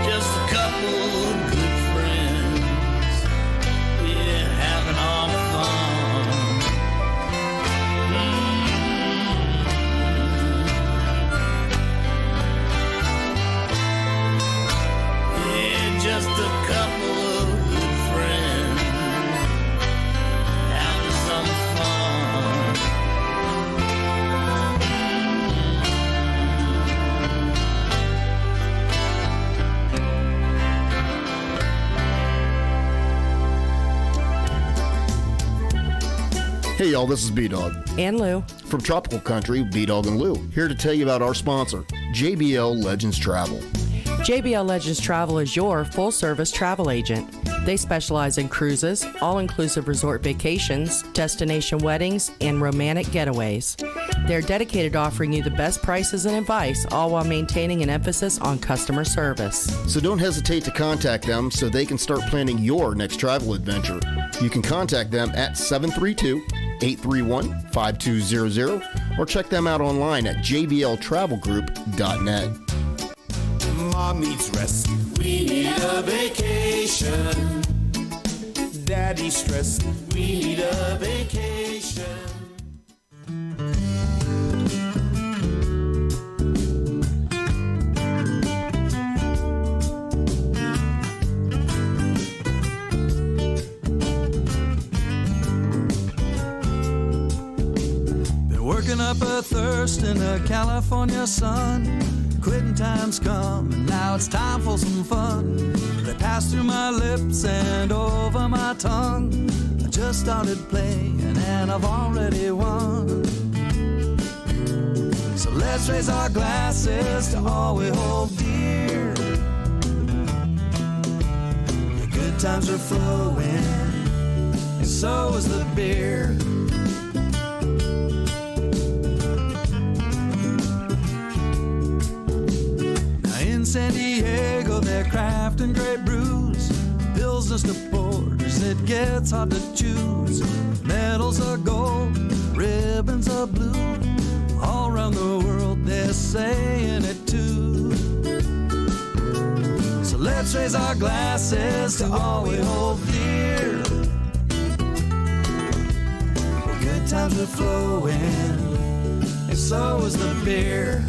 Just a couple good friends, yeah, having all fun. Yeah, just a couple of good friends, having some fun. Hey y'all, this is B-Dawg. And Lou. From Tropical Country, B-Dawg and Lou, here to tell you about our sponsor, JBL Legends Travel. JBL Legends Travel is your full-service travel agent. They specialize in cruises, all-inclusive resort vacations, destination weddings, and romantic getaways. They're dedicated to offering you the best prices and advice, all while maintaining an emphasis on customer service. So don't hesitate to contact them so they can start planning your next travel adventure. You can contact them at 732-831-5200 or check them out online at jbltravelgroup.net. Mom needs rest. We need a vacation. Daddy's stressed. We need a vacation. up athirst in the California sun. Quitting time's come, and now it's time for some fun. They pass through my lips and over my tongue. I just started playing and I've already won. So let's raise our glasses to all we hold dear. The good times are flowing, and so is the beer. In San Diego, they're crafting great brews, Pilsners to porters, it gets hard to choose. Medals are gold, ribbons are blue. All around the world, they're saying it too. So let's raise our glasses to all we hold dear. Well, good times are flowing, and so is the beer.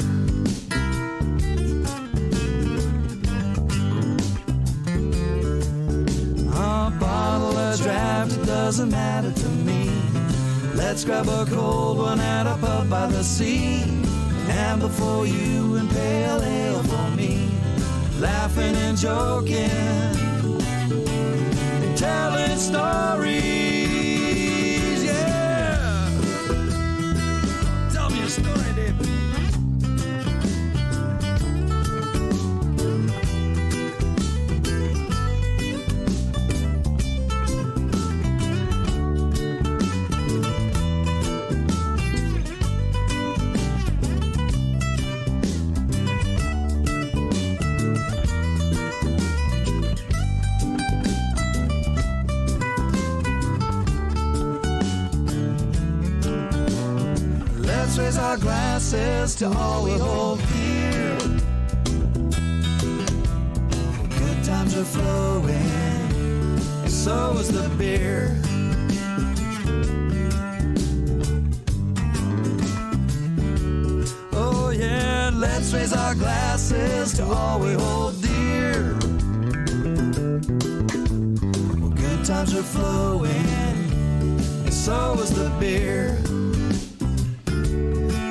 A bottle, a draft, it doesn't matter to me. Let's grab a cold one at a pub by the sea. And before you and pale ale for me. Laughing and joking and telling stories, yeah. Tell me a story, David. Let's raise our glasses to all we hold dear. Good times are flowing, and so is the beer. Oh yeah, let's raise our glasses to all we hold dear. Good times are flowing, and so is the beer.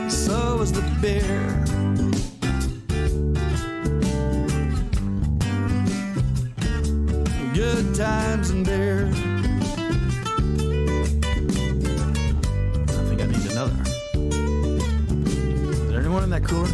So is the beer. Good times and beer. I think I need another. Is there anyone in that cooler?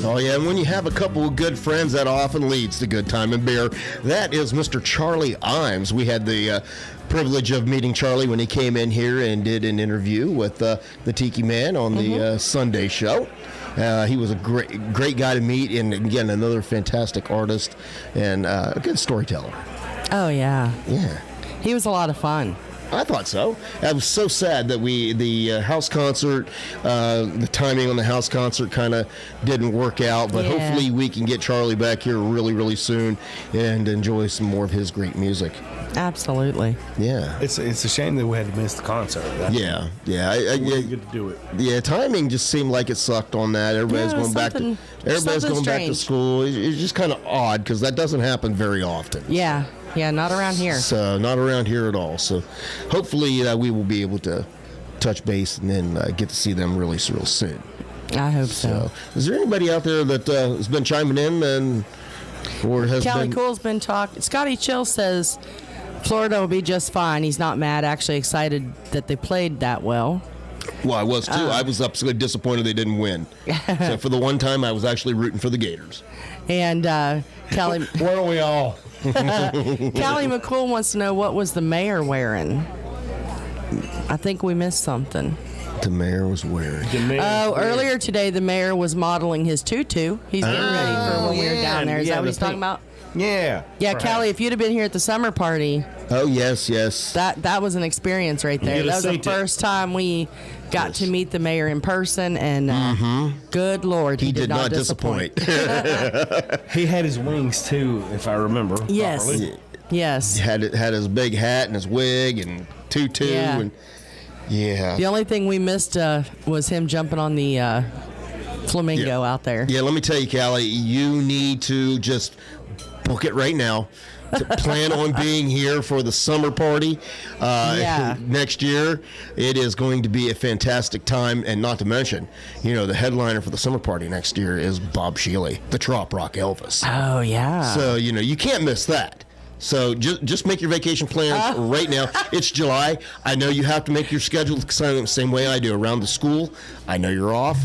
Oh, yeah, and when you have a couple of good friends, that often leads to good time and beer. That is Mr. Charlie Imes. We had the privilege of meeting Charlie when he came in here and did an interview with the Tiki Man on the Sunday show. He was a great guy to meet, and again, another fantastic artist and a good storyteller. Oh, yeah. Yeah. He was a lot of fun. I thought so. I was so sad that the house concert, the timing on the house concert kind of didn't work out, but hopefully we can get Charlie back here really, really soon and enjoy some more of his great music. Absolutely. Yeah. It's a shame that we had to miss the concert. Yeah. We didn't get to do it. Yeah, timing just seemed like it sucked on that. Everybody's going back to school. It's just kind of odd because that doesn't happen very often. Yeah. Yeah, not around here. So not around here at all. So hopefully we will be able to touch base and then get to see them real soon. I hope so. Is there anybody out there that has been chiming in or has Callie been... Cool's been talking. Scotty Chill says Florida will be just fine. He's not mad. Actually excited that they played that well. Well, I was too. I was absolutely disappointed they didn't win. So for the one time, I was actually rooting for the Gators. And Callie... Where are we all? Callie McCool wants to know what was the mayor wearing. I think we missed something. The mayor was wearing. Earlier today, the mayor was modeling his tutu. He's getting ready for when we were down there. Is that what he's talking about? Yeah. Yeah, Callie, if you'd have been here at the summer party. Oh, yes. That was an experience right there. That was the first time we got to meet the mayor in person, and good Lord, he did not disappoint. He had his wings, too, if I remember properly. Yes. He had his big hat and his wig and tutu. Yeah. And the only thing we missed was him jumping on the flamingo out there. Yeah, let me tell you, Callie, you need to just book it right now. To plan on being here for the summer party next year. It is going to be a fantastic time, and not to mention, the headliner for the summer party next year is Bob Shealy, the Troprock Elvis. Oh, yeah. So, you can't miss that. So just make your vacation plans right now. It's July. I know you have to make your schedule the same way I do around the school. I know you're off.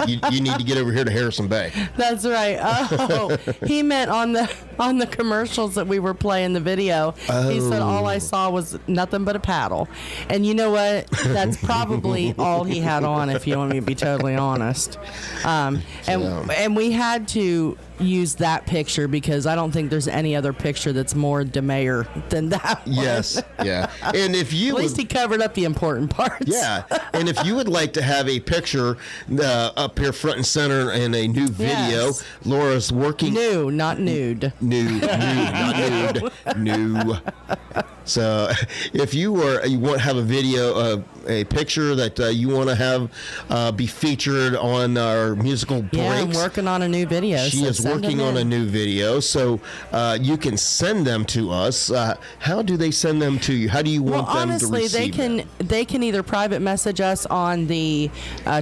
You need to get over here to Harrison Bay. That's right. Oh, he meant on the commercials that we were playing the video. Oh. He said all I saw was nothing but a paddle. And you know what? That's probably all he had on, if you want me to be totally honest. And we had to use that picture because I don't think there's any other picture that's more DeMayer than that one. Yes, yeah. And if you at least he covered up the important parts. Yeah, and if you would like to have a picture up here front and center in a new video, yes. Laura's working. New, not nude. New, not nude. New. So, if you want to have a video, a picture that you want to have be featured on our musical breaks. Yeah, I'm working on a new video. She is working on a new video, so you can send them to us. How do they send them to you? How do you want them to receive them? They can either private message us on the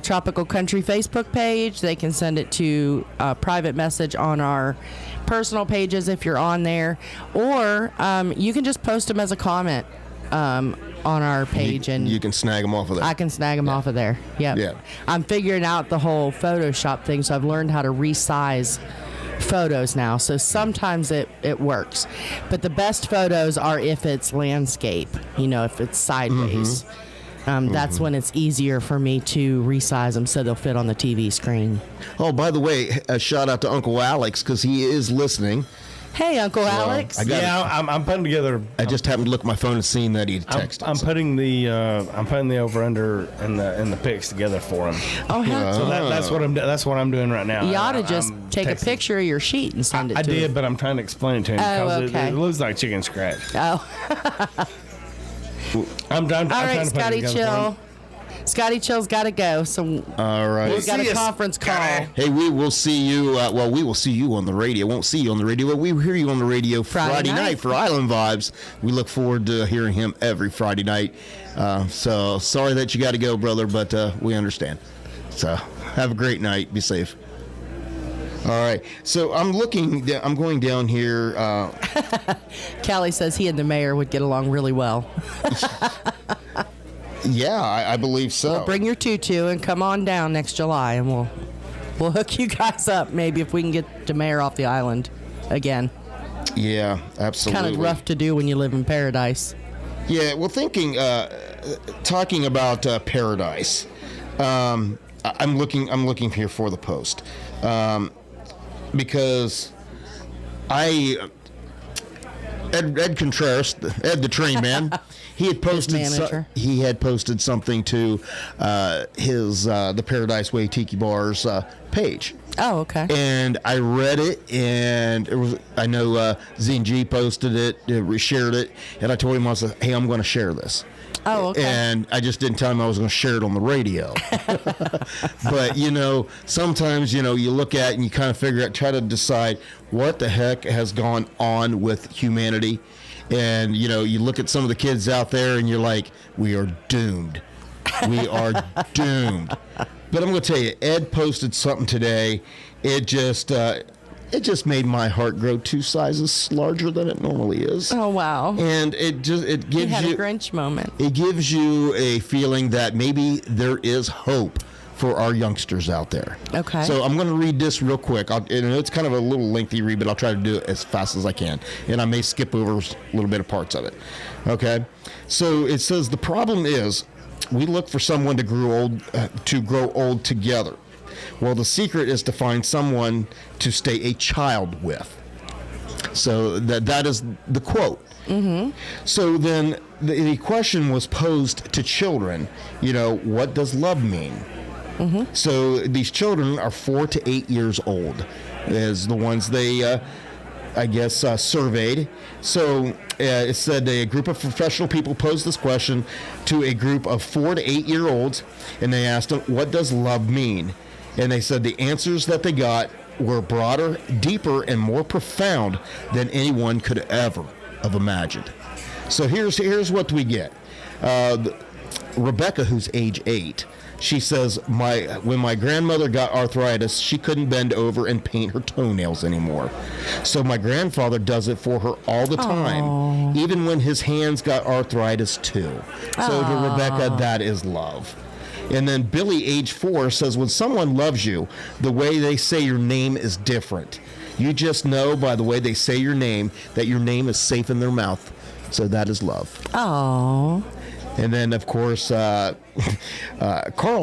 Tropical Country Facebook page. They can send it to private message on our personal pages if you're on there, or you can just post them as a comment on our page, and you can snag them off of there. I can snag them off of there. Yep. Yeah. I'm figuring out the whole Photoshop thing, so I've learned how to resize photos now. So sometimes it works, but the best photos are if it's landscape. If it's sideways. That's when it's easier for me to resize them so they'll fit on the TV screen. Oh, by the way, a shout out to Uncle Alex because he is listening. Hey, Uncle Alex. I'm putting together. I just happened to look at my phone and seen that he texted. I'm putting the over under and the pics together for him. Oh, yeah. So that's what I'm doing right now. You ought to just take a picture of your sheet and send it to him. I did, but I'm trying to explain it to him because it looks like chicken scratch. Oh. I'm done. All right, Scotty Chill. Scotty Chill's got to go. So all right, we've got a conference call. Hey, we will see you. We will see you on the radio. Won't see you on the radio, but we will hear you on the radio Friday night for Island Vibes. We look forward to hearing him every Friday night. So sorry that you got to go, brother, but we understand. So have a great night. Be safe. All right. So I'm going down here. Callie says he and the mayor would get along really well. Yeah, I believe so. Well, bring your tutu and come on down next July, and we'll hook you guys up. Maybe if we can get the mayor off the island again. Yeah, absolutely. Kind of rough to do when you live in paradise. Yeah. Well, talking about paradise. I'm looking here for the post. Because Ed Contreras, Ed the train man, he had posted something to his the Paradise Way Tiki Bar's page. Oh, okay. And I read it, and I know Z&G posted it, reshared it, and I told him, I was like, hey, I'm going to share this. Oh, okay. And I just didn't tell him I was going to share it on the radio. But, sometimes, you look at it and you kind of try to decide what the heck has gone on with humanity. And, you look at some of the kids out there and you're like, we are doomed. We are doomed. But I'm going to tell you, Ed posted something today. It just made my heart grow 2 sizes larger than it normally is. Oh, wow. And it gives you... He had a Grinch moment. It gives you a feeling that maybe there is hope for our youngsters out there. Okay. So I'm going to read this real quick. It's kind of a little lengthy read, but I'll try to do it as fast as I can. And I may skip over a little bit of parts of it. Okay? So it says, the problem is we look for someone to grow old together. Well, the secret is to find someone to stay a child with. So that is the quote. Mm-hmm. So then the question was posed to children, what does love mean? Mm-hmm. So these children are 4 to 8 years old, as the ones they, surveyed. So it said a group of professional people posed this question to a group of 4 to 8 year olds, and they asked them, what does love mean? And they said the answers that they got were broader, deeper, and more profound than anyone could ever have imagined. So here's what we get. Rebecca, who's age 8, she says, when my grandmother got arthritis, she couldn't bend over and paint her toenails anymore. So my grandfather does it for her all the time, even when his hands got arthritis too. So to Rebecca, that is love. And then Billy, age 4, says, when someone loves you, the way they say your name is different. You just know by the way they say your name that your name is safe in their mouth. So that is love. Oh. And then, of course, Carl,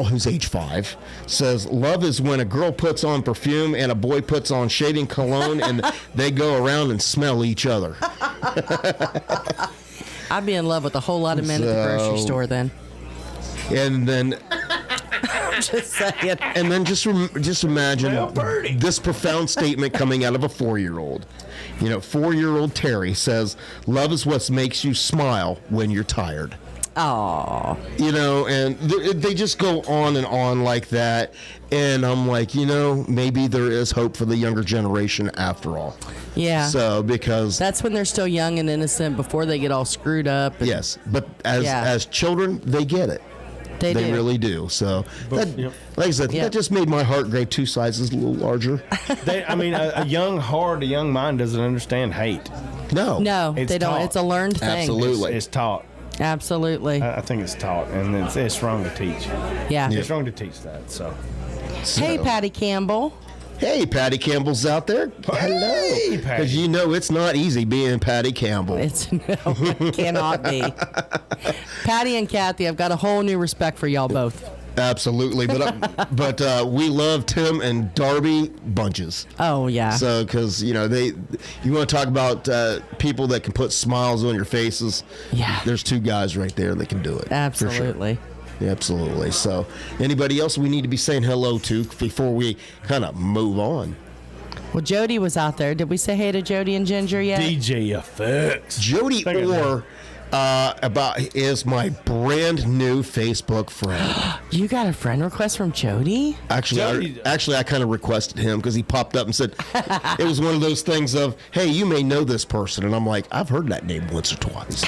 who's age 5, says, love is when a girl puts on perfume and a boy puts on shaving cologne and they go around and smell each other. I'd be in love with a whole lot of men at the grocery store then. And then... Just saying. And then just imagine this profound statement coming out of a 4-year-old. 4-year-old Terry says, love is what makes you smile when you're tired. Oh. And they just go on and on like that. And I'm like, maybe there is hope for the younger generation after all. Yeah. So, because... That's when they're still young and innocent before they get all screwed up. Yes. But as children, they get it. They really do. So, like I said, that just made my heart grade 2 sizes a little larger. A young mind doesn't understand hate. No, they don't. It's a learned thing. Absolutely. It's taught. Absolutely. I think it's taught, and it's wrong to teach. Yeah. It's wrong to teach that. So. Hey, Patty Campbell. Hey, Patty Campbell's out there. Hello. Hey, Patty. Because it's not easy being Patty Campbell. It cannot be. Patty and Kathy, I've got a whole new respect for y'all both. Absolutely, but we love Tim and Darby bunches. Oh yeah. So because you want to talk about people that can put smiles on your faces. Yeah. There's 2 guys right there that can do it. Absolutely. For sure. Absolutely. So, anybody else we need to be saying hello to before we kind of move on? Well, Jody was out there. Did we say hey to Jody and Ginger yet? DJ Effects. Jody is my brand new Facebook friend. You got a friend request from Jody? Actually, I kind of requested him because he popped up and said it was one of those things of, hey, you may know this person, and I'm like, I've heard that name once or twice.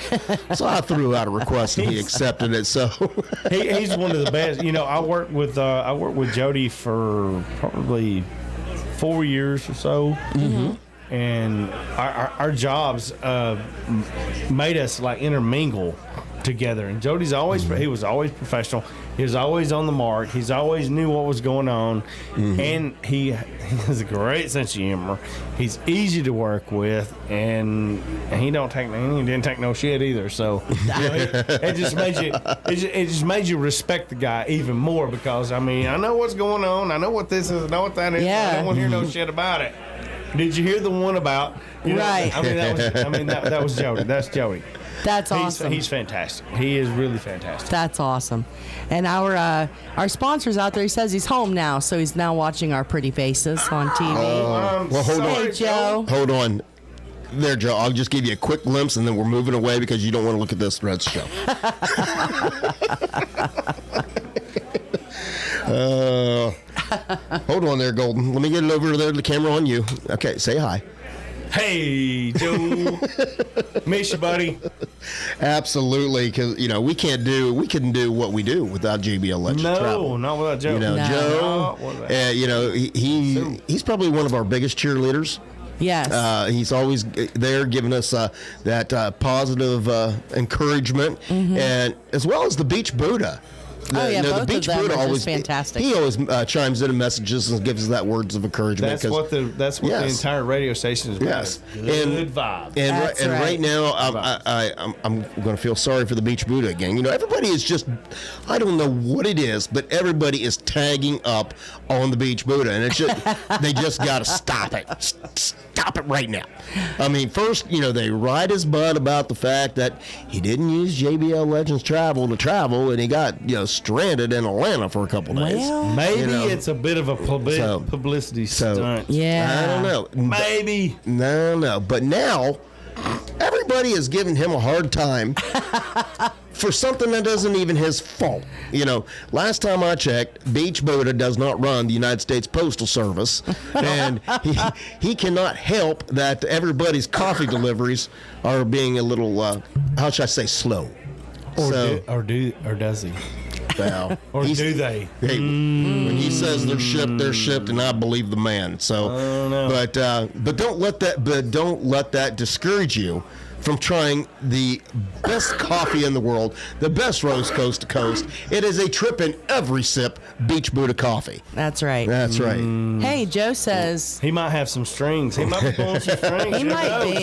So I threw out a request and he accepted it. So he's one of the best. I worked with Jody for probably 4 years or so. Mm-hmm. And our jobs made us like intermingle together. And Jody's he was always professional. He was always on the mark. He's always knew what was going on. Mm-hmm. And he has a great sense of humor. He's easy to work with, and he didn't take no shit either. So it just made you respect the guy even more because I know what's going on. I know what this is. I know what that is. Yeah. I don't want to hear no shit about it. Did you hear the one about? Right. That was Jody. That's Jody. That's awesome. He's fantastic. He is really fantastic. That's awesome. And our sponsor's out there. He says he's home now, so he's now watching our pretty faces on TV. Well, hold on. Hey, Joe. Hold on. There, Joe. I'll just give you a quick glimpse, and then we're moving away because you don't want to look at this Reds show. Hold on there, Golden. Let me get it over there to the camera on you. Okay, say hi. Hey, Joe. Miss you, buddy. Absolutely, because we couldn't do what we do without JBL Legends Travel. No, not without Joe. Joe. He's probably one of our biggest cheerleaders. Yes. He's always there giving us that positive encouragement, and as well as the Beach Buddha. Both the Beach of them Buddha are always just fantastic. He always chimes in messages and gives us that words of encouragement. That's what the entire radio station is about. Yes, good vibe. And right now, I'm going to feel sorry for the Beach Buddha again. Everybody is just, I don't know what it is, but everybody is tagging up on the Beach Buddha, and it's just they just got to stop it. Stop it right now. First, they ride his butt about the fact that he didn't use JBL Legends Travel to travel, and he got stranded in Atlanta for a couple days. Well, maybe it's a bit of a publicity stunt. Yeah. I don't know. Maybe. No. But now, everybody is giving him a hard time for something that isn't even his fault. You know, last time I checked, Beach Buddha does not run the United States Postal Service, and he cannot help that everybody's coffee deliveries are being a little, how should I say, slow. Or does he? Well, or do they? Hey, when he says they're shipped, and I believe the man. So, but don't let that discourage you from trying the best coffee in the world, the best roast coast to coast. It is a trip in every sip. Beachbuddahcoffee. That's right. That's right. Hey, Joe says he might have some strings. He might be pulling some strings. He might be.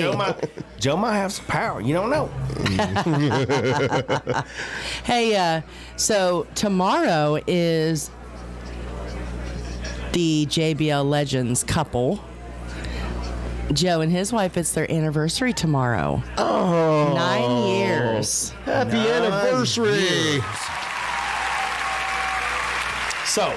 Joe might have some power. You don't know. Hey, so tomorrow is the JBL Legends couple. Joe and his wife, it's their anniversary tomorrow. Oh. 9 years. Happy anniversary. So,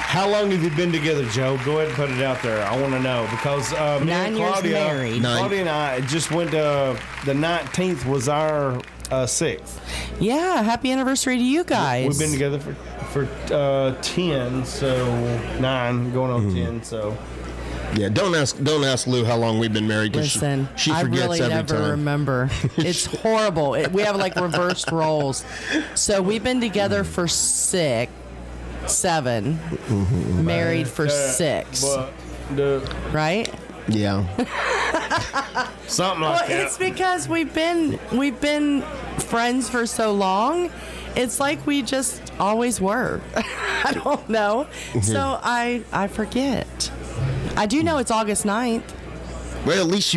how long have you been together, Joe? Go ahead and put it out there. I want to know because me 9 and years Claudia, married. Claudia and I just went to the 19th was our 6th. Yeah, happy anniversary to you guys. We've been together for 10, so 9 going on 10, so. Yeah, don't ask Lou how long we've been married. Listen, she I forgets really every never time. remember. It's horrible. We have like reversed roles. So we've been together for 7, married for 6, right? Yeah. Something like that. It's because we've been friends for so long. It's like we just always were. I don't know. So I forget. I do know it's August 9th. Well, at least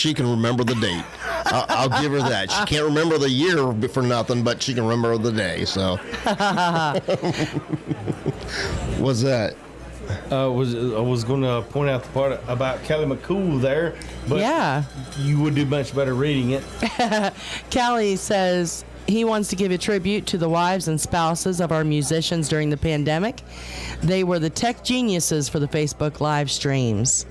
she can remember the date. I'll give her that. She can't remember the year for nothing, but she can remember the day. So, what's that? I was going to point out the part about Kelly McCool there, but yeah, you would do much better reading it. Callie says he wants to give a tribute to the wives and spouses of our musicians during the pandemic. They were the tech geniuses for the Facebook live streams.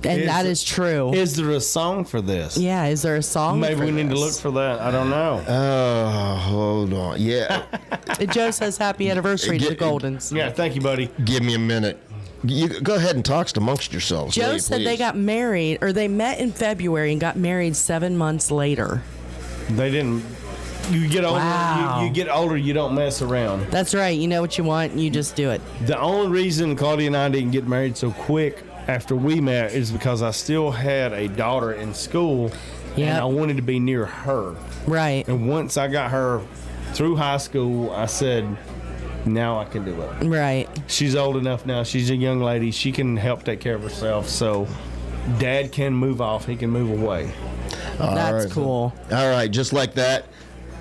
And that is true. Is there a song for this? Yeah, is there a song Maybe for we need to this? look for that. I don't know. Oh, hold on. Yeah. Joe says happy anniversary to the Goldens. Yeah, thank you, buddy. Give me a minute. You go ahead and talk amongst yourselves. Joe will you, said please? they got married, or they met in February and got married 7 months later. They didn't. You get older. Wow. You get older. You don't mess around. That's right. You know what you want, and you just do it. The only reason Claudia and I didn't get married so quick after we met is because I still had a daughter in school, and I wanted to be near her. Right. And once I got her through high school, I said, now I can do it. Right. She's old enough now. She's a young lady. She can help take care of herself. So Dad can move off. He can move away. That's cool. All right, just like that,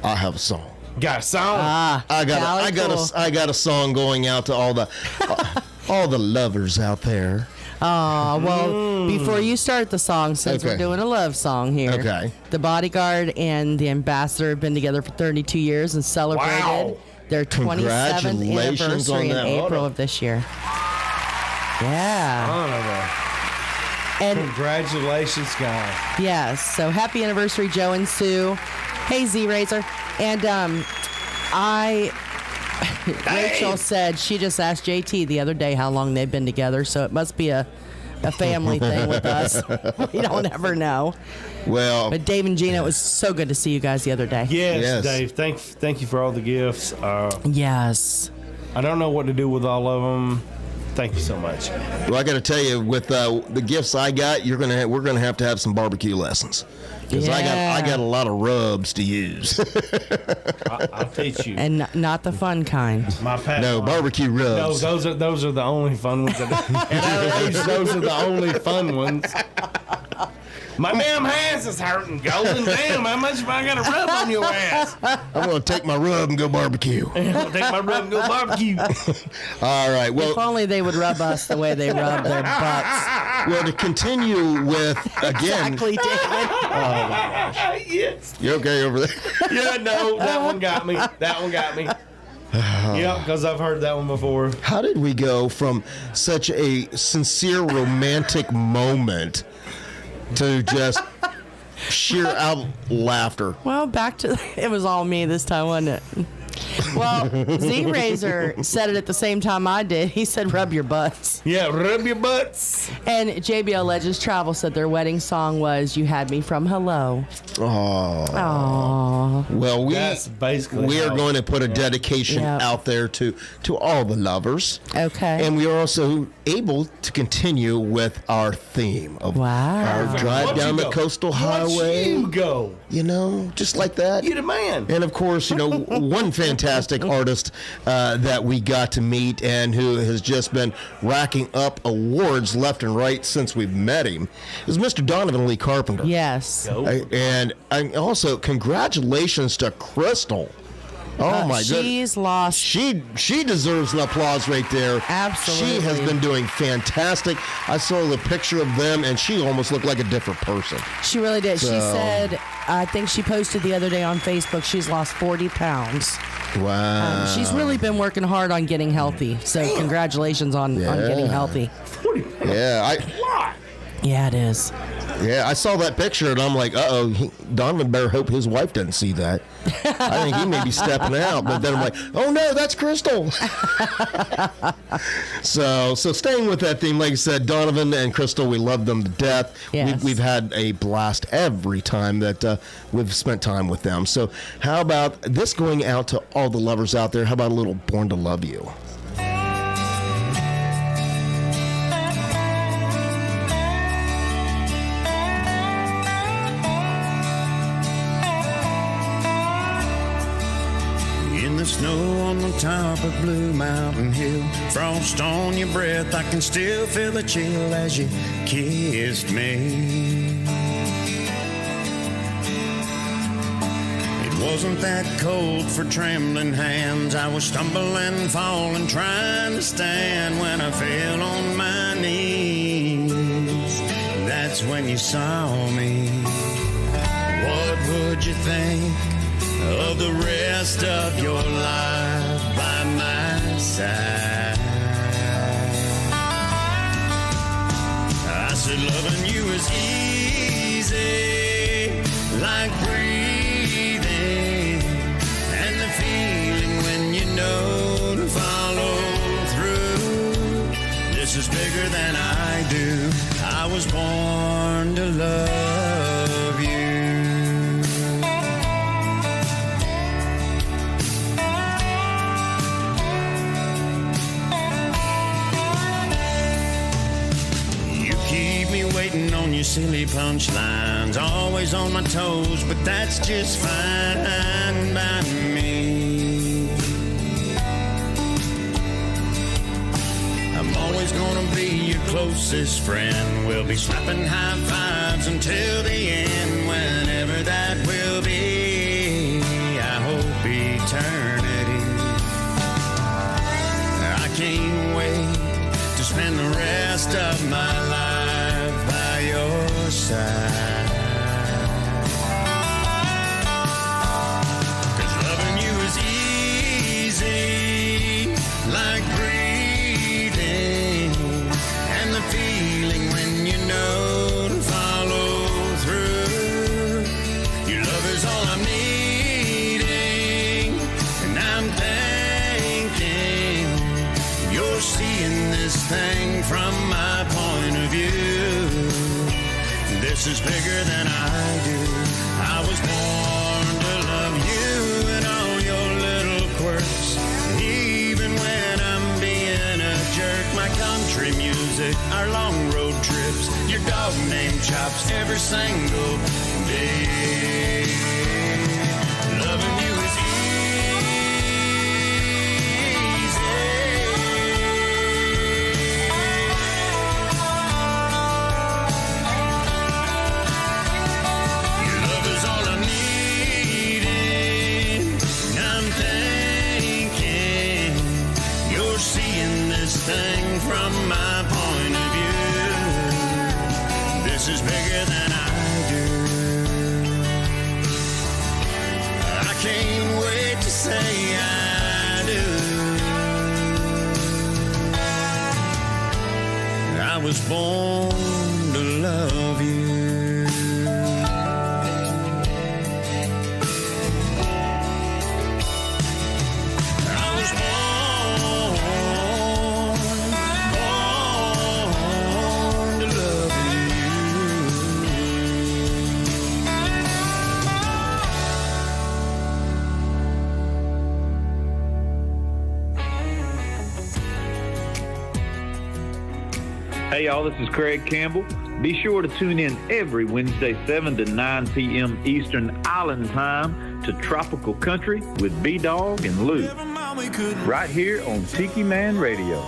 I have a song. Got a song? I got a song going out to all the lovers out there. Well, before you start the song, since we're doing a love song here, Okay. the Bodyguard and the Ambassador have been together for 32 years and celebrated their 27th Congratulations anniversary in on that. April of this year. Yeah. And Congratulations, guys. yes, so happy anniversary, Joe and Sue. Hey, Z-Razor. And Rachel said she just asked JT the other day how long they've been together, so it must be a family thing with us. We don't ever know. Well, But Dave and Gina, it was so good to see you guys the other day. Yes, Dave. Thank you for all the gifts. Yes. I don't know what to do with all of them. Thank you so much. well, I got to tell you, with the gifts I got, we're gonna have to have some barbecue lessons because I got a lot of rubs to use. I'll teach you. And not the fun kind. No, barbecue rubs. No, those are the only fun ones. At our age, those are the only fun ones. My damn hands is hurting, Golden. Damn, how much have I got to rub on your ass? I'm gonna take my rub and go barbecue. I'm gonna take my rub and go barbecue. All right. Well, If only they would rub us the way they rub their butts. well, to continue with again. Exactly, David. Yes. You okay over there? Yeah, no, that one got me. Yeah, because I've heard that one before. How did we go from such a sincere romantic moment to just sheer out laughter. Well, back to it was all me this time, wasn't it? Well, Z-Razor said it at the same time I did. He said, rub your butts. Yeah, rub your butts. And JBL Legends Travel said their wedding song was You Had Me From Hello. Oh. Well, we That's basically we are how- going to put a dedication Yep. out there to all the lovers. Okay. And we are also able to continue with our theme of Wow. our drive Watch down you the go. coastal Watch highway. you go. You know, just like that. You the man. And of course, you know, one fantastic artist that we got to meet and who has just been racking up awards left and right since we've met him is Mr. Donovan Lee Carpenter. Yes. And also, congratulations to Crystal. Oh my goodness. She's lost. She deserves an applause right there. Absolutely. She has been doing fantastic. I saw the picture of them, and she almost looked like a different person. She really did. She So- said, I think she posted the other day on Facebook, she's lost 40 pounds. Wow. She's really been working hard on getting healthy. So congratulations on getting healthy. Yeah, Yeah, it is. I saw that picture, and I'm like, uh-oh, Donovan better hope his wife doesn't see that. I think he may be stepping out, but then I'm like, oh no, that's Crystal. So staying with that theme, like I said, Donovan and Crystal, we love them to death. Yes. We've had a blast every time that we've spent time with them. So how about this going out to all the lovers out there? How about a little Born to Love You? In the snow on the top of Blue Mountain Hill, frost on your breath, I can still feel the chill as you kissed me. It wasn't that cold for trembling hands. I was stumbling, falling, trying to stand when I fell on my knees. That's when you saw me. What would you think of the rest of your life by my side? I said loving you is easy, like breathing, and the feeling when you know to follow through. This is bigger than I do. I was born to love you. Waiting on your silly punchlines, always on my toes, but that's just fine by me. I'm always gonna be your closest friend. We'll be slapping high fives until the end, whenever that will be. I hope eternity. I can't wait to spend the rest of my life by your side. 'Cause loving you is easy, like breathing, and the feeling when you know to follow through. Your love is all I'm needing, and I'm thinking you're seeing this thing from my point of view. This is bigger than I do. I was born to love you and all your little quirks. Even when I'm being a jerk, my country music, our long road trips, your dog name Chops every single day. Loving you is thing from my point of view. This is bigger than I do. I can't wait to say I do. I was born to love you. Hey y'all, this is Craig Campbell. Be sure to tune in every Wednesday 7 to 9 p.m. Eastern Island Time to Tropical Country with B-Dawg and Lou. Right here on Tiki Man Radio.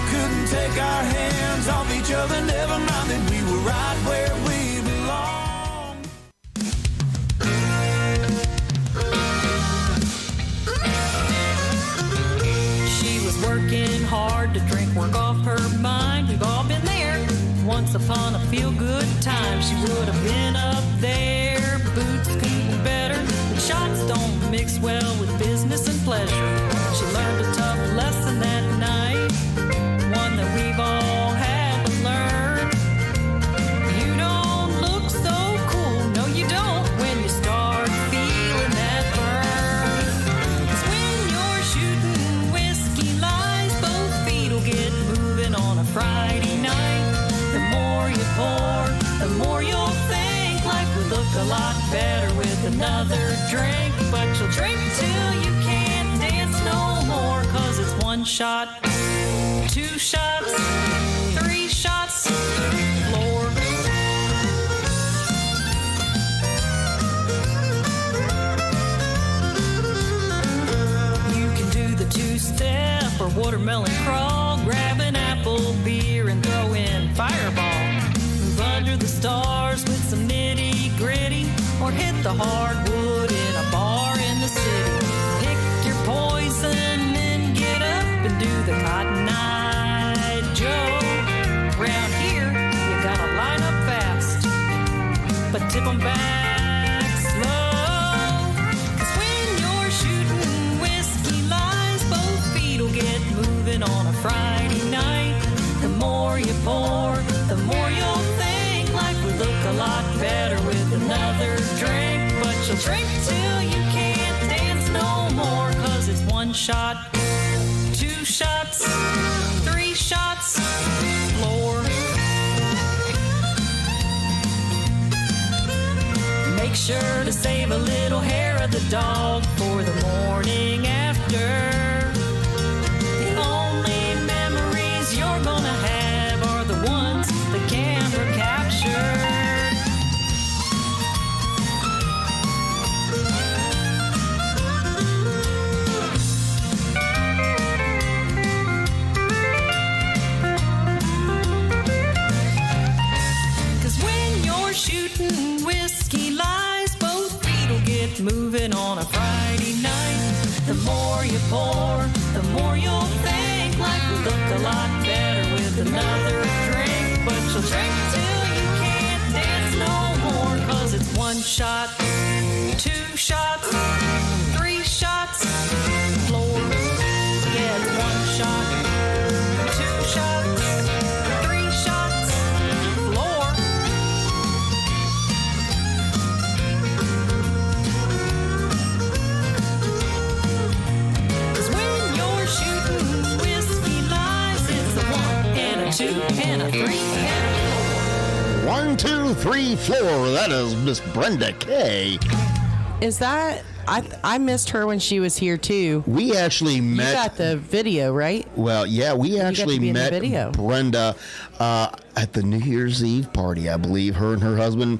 Couldn't take our hands off each other, never mind that we were right where we belong. She was working hard to drink work off her mind. We've all been there. Once upon a feel-good time, she would have been up there. Boots couldn't better. Shots don't mix well with business and pleasure. She learned a tough lesson that night, one that we've all had to learn. You don't look so cool, no you don't, when you start feeling that burn. 'Cause when you're shooting whiskey lies, both feet will get moving on a Friday night. The more you pour, the more you'll think life would look a lot better with another drink. But you'll drink till you can't dance no more, 'cause it's one shot, 2 shots, 3 shots, floor. You can do the 2-step or watermelon crawl, grab an apple beer and throw in Fireball. Move under the stars with some nitty-gritty, or hit the hardwood in a bar in the city. Pick your poison and get up and do the Cotton Eye Joe. Round here, you gotta line up fast, but tip 'em back slow. 'Cause when you're shooting whiskey lies, both feet will get moving on a Friday night. The more you pour, the more you'll think life would look a lot better with another drink. But you'll drink till you can't dance no more, 'cause it's one shot, 2 shots, 3 shots, floor. Make sure to save a little hair of the dog for the morning after. The only memories you're gonna have are the ones the camera captured. 'Cause when you're shooting whiskey lies, both feet will get moving on a Friday night. The more you pour, the more you'll think life would look a lot better with another drink. But you'll drink till you can't dance no more, 'cause it's one shot, 2 shots, 3 shots, floor. Yeah, it's 1 shot, 2 shots, 3 shots, floor. 'Cause when you're shooting whiskey lies, it's a 1 and a 2 and a 3 and a 4. 1, 2, 3, floor. That is Miss Brenda Kay. Is that I missed her when she was here too. We actually met. You got the video, right? Well, yeah, we actually met Brenda at the New Year's Eve party. I believe her and her husband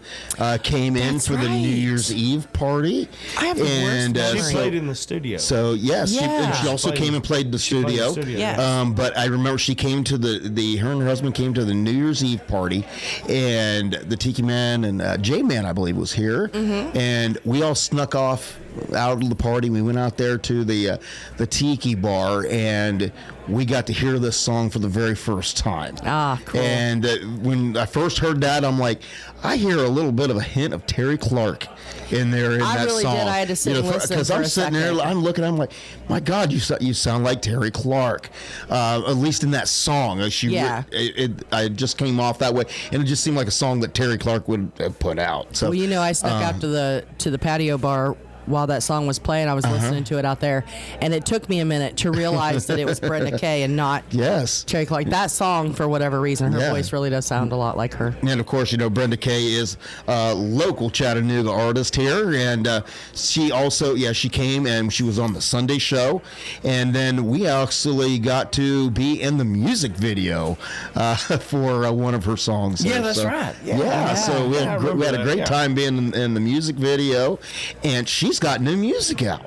came in for the New Year's Eve party. I have the worst memory. She played in the studio. So yes, Yeah. she also came and played in the studio. Yes. But I remember she came to her and her husband came to the New Year's Eve party, and the Tiki Man and J-Man, I believe, was here, and we all snuck off out of the party. We went out there to the Tiki bar, and we got to hear this song for the very first time. Ah, cool. And when I first heard that, I'm like, I hear a little bit of a hint of Terry Clark in there in that song. I really did. I had to sit and listen because for I'm a sitting second. there, I'm looking, I'm like, my God, you sound like Terry Clark, at least in that song. It just came off that way, and it just seemed like a song that Terry Clark would have put out. So, well, I snuck out to the patio bar while that song was playing. I was listening to it out there, and it took me a minute to realize that it was Brenda Kay and not Cherry Clark. That song, for whatever reason, her voice really does sound a lot like her. And of course, Brenda Kay is a local Chattanooga artist here, and she also, she came and she was on the Sunday show, and then we actually got to be in the music video for one of her songs. Yeah, that's right. So we had a great time being in the music video, and she's got new music out.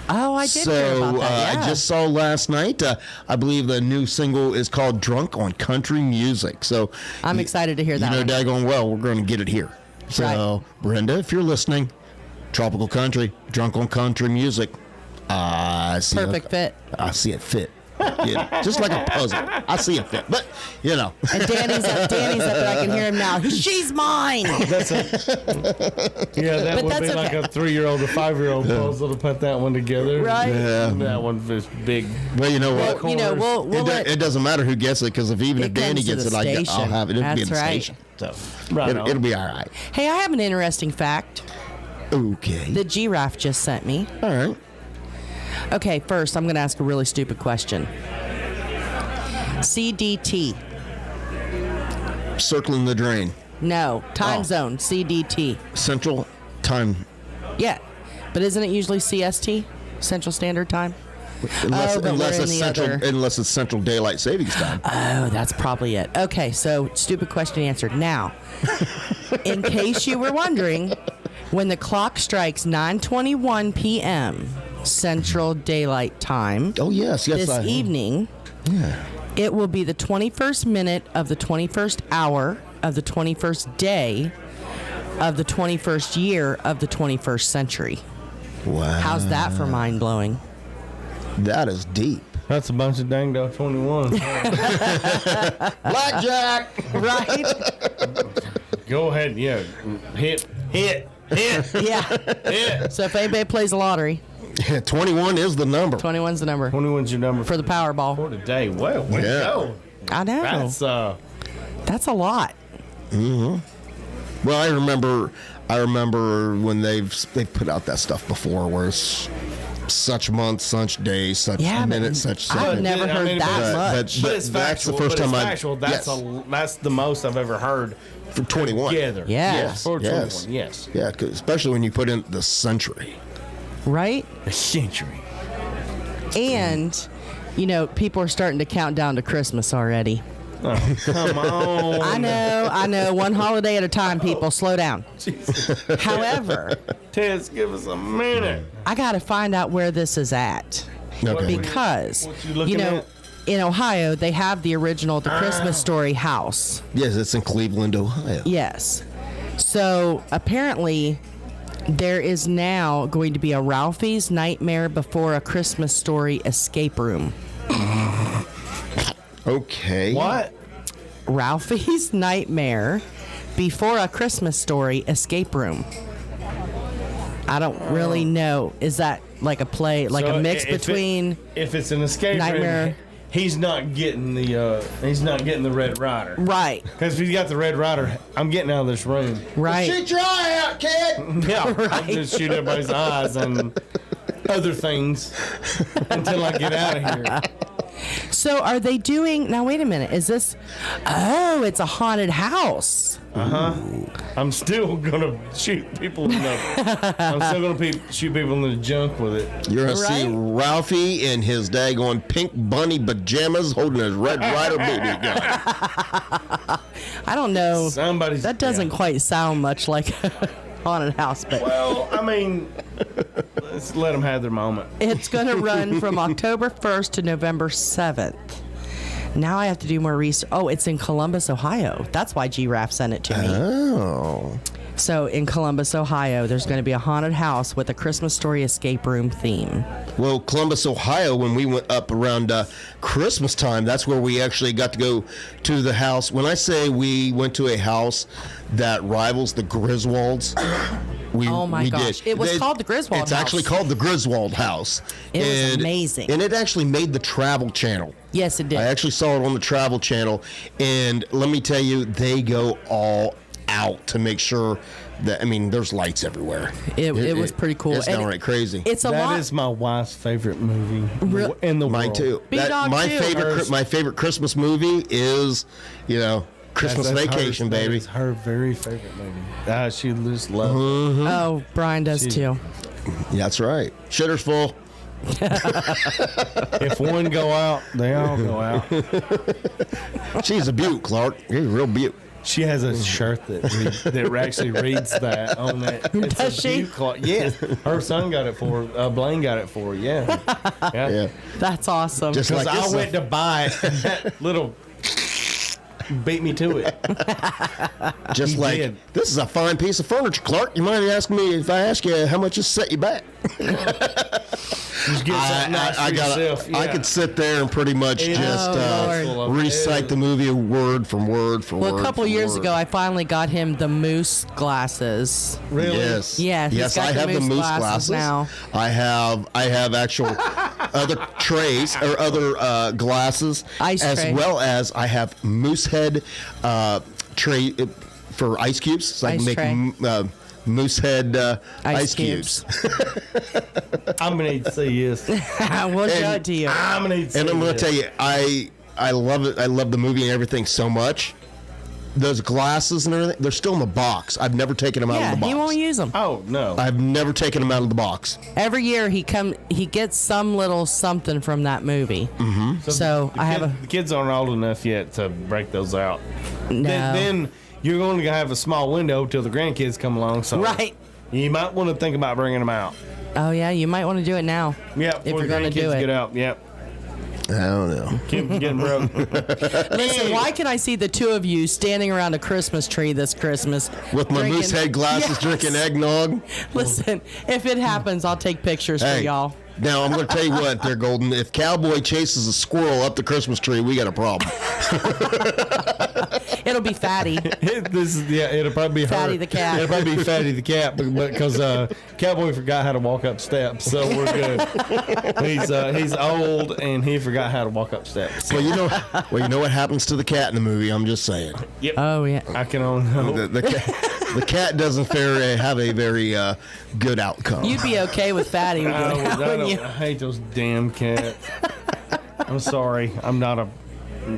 Oh, I did hear about that. I just saw last night. I believe the new single is called "Drunk on Country Music." So I'm excited to hear that. Daggone well, we're going to get it here. So Brenda, if you're listening, Tropical Country, "Drunk on Country Music." I see perfect fit. I see it fit. Just like a puzzle. I see it fit, but And Danny's up there. I can hear him now. She's mine. That would be like a 3-year-old or 5-year-old puzzle to put that one together. Right. Yeah. That one is big. Well, you know what? It it doesn't matter who gets it, because if Danny gets it, I'll have it. It'll be in the station. So it'll be all right. Hey, I have an interesting fact. Okay. The Giraffe just sent me. All right. Okay, first I'm going to ask a really stupid question. CDT. Circling the drain. No, time zone, CDT. Central Time. Yeah, but isn't it usually CST, Central Standard Time? Unless it's Central Daylight Savings Time. Oh, that's probably it. Okay, so stupid question answered. Now, in case you were wondering, when the clock strikes 9:21 p.m. Central Daylight Time. Oh, yes, this evening. Yeah. It will be the 21st minute of the 21st hour of the 21st day of the 21st year of the 21st century. Wow. How's that for mind-blowing? That is deep. That's a bunch of dang dog 21. Blackjack! Right? Go ahead, hit. Yeah. So if anybody plays the lottery. 21 is the number. 21's the number. 21's your number for the Powerball. For today. Well, way to go. I know. That's a lot. Mm-hmm. Well, I remember when they've put out that stuff before, where it's such month, such day, such minute, such second. I've never heard that much. But it's that's factual, the first time factual. That's the most I've ever heard. For 21. Together. Yes. For 21, yes. Yeah, especially when you put in the century. Right? The century. And, people are starting to count down to Christmas already. Oh, come on. I know. One holiday at a time, people. Slow down. Jesus. However, Tess, give us a minute. I got to find out where this is at. Okay. Because, what you looking at? In Ohio, they have the original The Christmas Story house. Yes, it's in Cleveland, Ohio. Yes. So, apparently, there is now going to be a Ralphie's Nightmare Before a Christmas Story escape room. Okay. What? Ralphie's Nightmare Before a Christmas Story escape room. I don't really know. Is that like a play, like a mix between? If it's an escape Nightmare room, he's not getting the Red Rider. Right. Because if he's got the Red Rider, I'm getting out of this room. Right. Shoot your eye out, kid! Yeah, Right. I'll just shoot everybody's eyes and other things until I get out of here. So are they doing, now wait a minute, is this, it's a haunted house. I'm still going to shoot people in the, shoot people in the junk with it. You're going to see Ralphie in his daggone pink bunny pajamas holding his Red Ryder baby gun. I don't know. That doesn't quite sound much like a haunted house, but. Well, I mean, let's let them have their moment. It's going to run from October 1st to November 7th. Now I have to do more research. Oh, it's in Columbus, Ohio. That's why Giraffe sent it to me. Oh. So in Columbus, Ohio, there's going to be a haunted house with a Christmas Story escape room theme. Well, Columbus, Ohio, when we went up around Christmas time, that's where we actually got to go to the house. When I say we went to a house that rivals the Griswolds, oh my gosh. It was called the Griswold House. It's House. actually called the Griswold House. It was amazing. And it actually made the Travel Channel. Yes, it did. I actually saw it on the Travel Channel, and let me tell you, they go all out to make sure that, I mean, there's lights everywhere. It was pretty cool. It's downright crazy. It's a That lot. is my wife's favorite movie in the world. Mine too. B-Dawg too. My favorite Christmas movie is, Christmas That's Vacation, that baby. is her very favorite movie. She just loves Mm-hmm. Oh, Brian does too. Yeah, that's right. Shitter's full. it. If one go out, they all go out. She's a beaut, Clark. She's a real beaut. She has a shirt that actually reads that on that. It's Does she? Yes. Her son got it for her. Blaine got it for her. Yeah. Yeah. That's awesome. Just Because like I this went to buy it, and that little beat me to it. Just He like, did. this is a fine piece of furniture, Clark. You might ask me if I ask you how much it set you back. Just get something nice for yourself. I could sit there and pretty much recite the movie word from word for word. Well, a couple years ago, I finally got him the moose glasses. Really? Yes. Yeah, he's Yes, got I the have the moose moose glasses glasses now. I have actual other trays or other glasses, Ice as tray. well as I have moose head tray for ice cubes. So I Ice can make moose head ice cubes. I'm gonna need to say yes. We'll show it to you. I'm gonna need to say And I'm going yes. to tell you, I love it. I love the movie and everything so much. Those glasses and everything, they're still in the box. I've never taken them out of the box. He won't use them. Oh no! I've never taken them out of the box. Every year he gets some little something from that movie. Mm-hmm. So I have the kids aren't old enough yet to break those out. no. Then you're going to have a small window till the grandkids come along. So Right. you might want to think about bringing them out. Oh yeah, you might want to do it now. Yeah, if you're going to do it. Get out. Yep. I don't know. Getting broke. Listen, why can I see the two of you standing around a Christmas tree this Christmas With my moose head glasses, Yes. drinking eggnog. Listen, if it happens, I'll take pictures for y'all. Now, I'm going to tell you what, there, Golden. If Cowboy chases a squirrel up the Christmas tree, we got a problem. It'll be Fatty. It'll probably be Fatty her. the cat. It'll probably be Fatty the cat, because Cowboy forgot how to walk up steps, so we're good. He's old and he forgot how to walk up steps. Well, you know what happens to the cat in the movie. I'm just saying. Yep. Oh yeah. I can only hope. The cat doesn't have a very good outcome. You'd be okay with Fatty, wouldn't you? I hate those damn cats. I'm sorry. I'm not a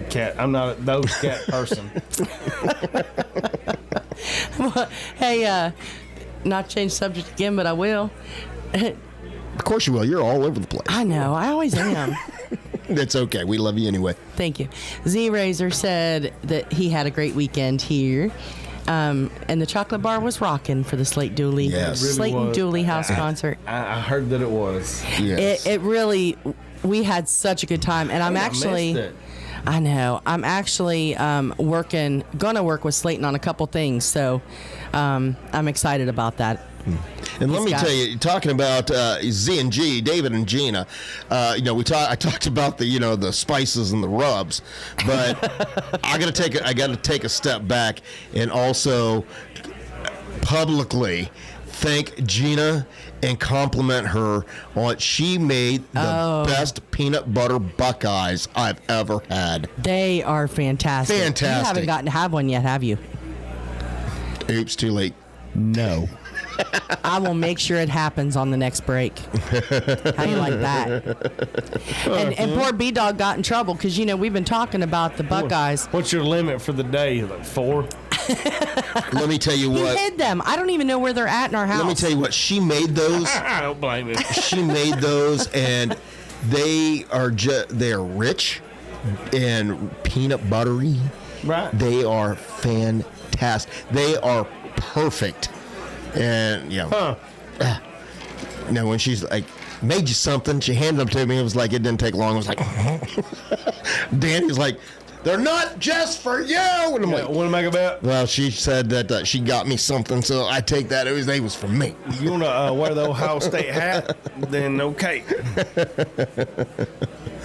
cat. I'm not a those cat person. Well, hey, not change subject again, but I will. Of course you will. You're all over the place. I know. I always am. It's okay. We love you anyway. Thank you. Z-Razor said that he had a great weekend here. And the chocolate bar was rocking for the Slate Dooley, Yes. It really Slayton was. Dooley house concert. I heard that it was. Yes. It really, we had such a good time, and I'm actually, missed it. I know, I'm actually gonna work with Slayton on a couple things, so I'm excited about that. And let me tell you, talking about Z and G, David and Gina, I talked about the spices and the rubs, but I got to take a step back and also publicly thank Gina and compliment her on she made the best peanut butter Buckeyes I've ever had. They are fantastic. Fantastic. You haven't gotten to have one yet, have you? Oops, too late. No. I will make sure it happens on the next break. How you like that? And poor B-Dawg got in trouble because, we've been talking about the Buckeyes. What's your limit for the day? Like 4? Let me tell you He what. hid them. I don't even know where they're at in our house. Let me tell you what. She made those. I don't blame it. She made those, and they are rich and peanut buttery. Right. They are fantastic. They are perfect. And when she's like, made you something, she handed them to me. It was like, it didn't take long. I was like, Danny's like, they're not just for you. And I'm like, what am I about? well, she said that she got me something, so I take that. They was for me. You want to wear the Ohio State hat? Then okay.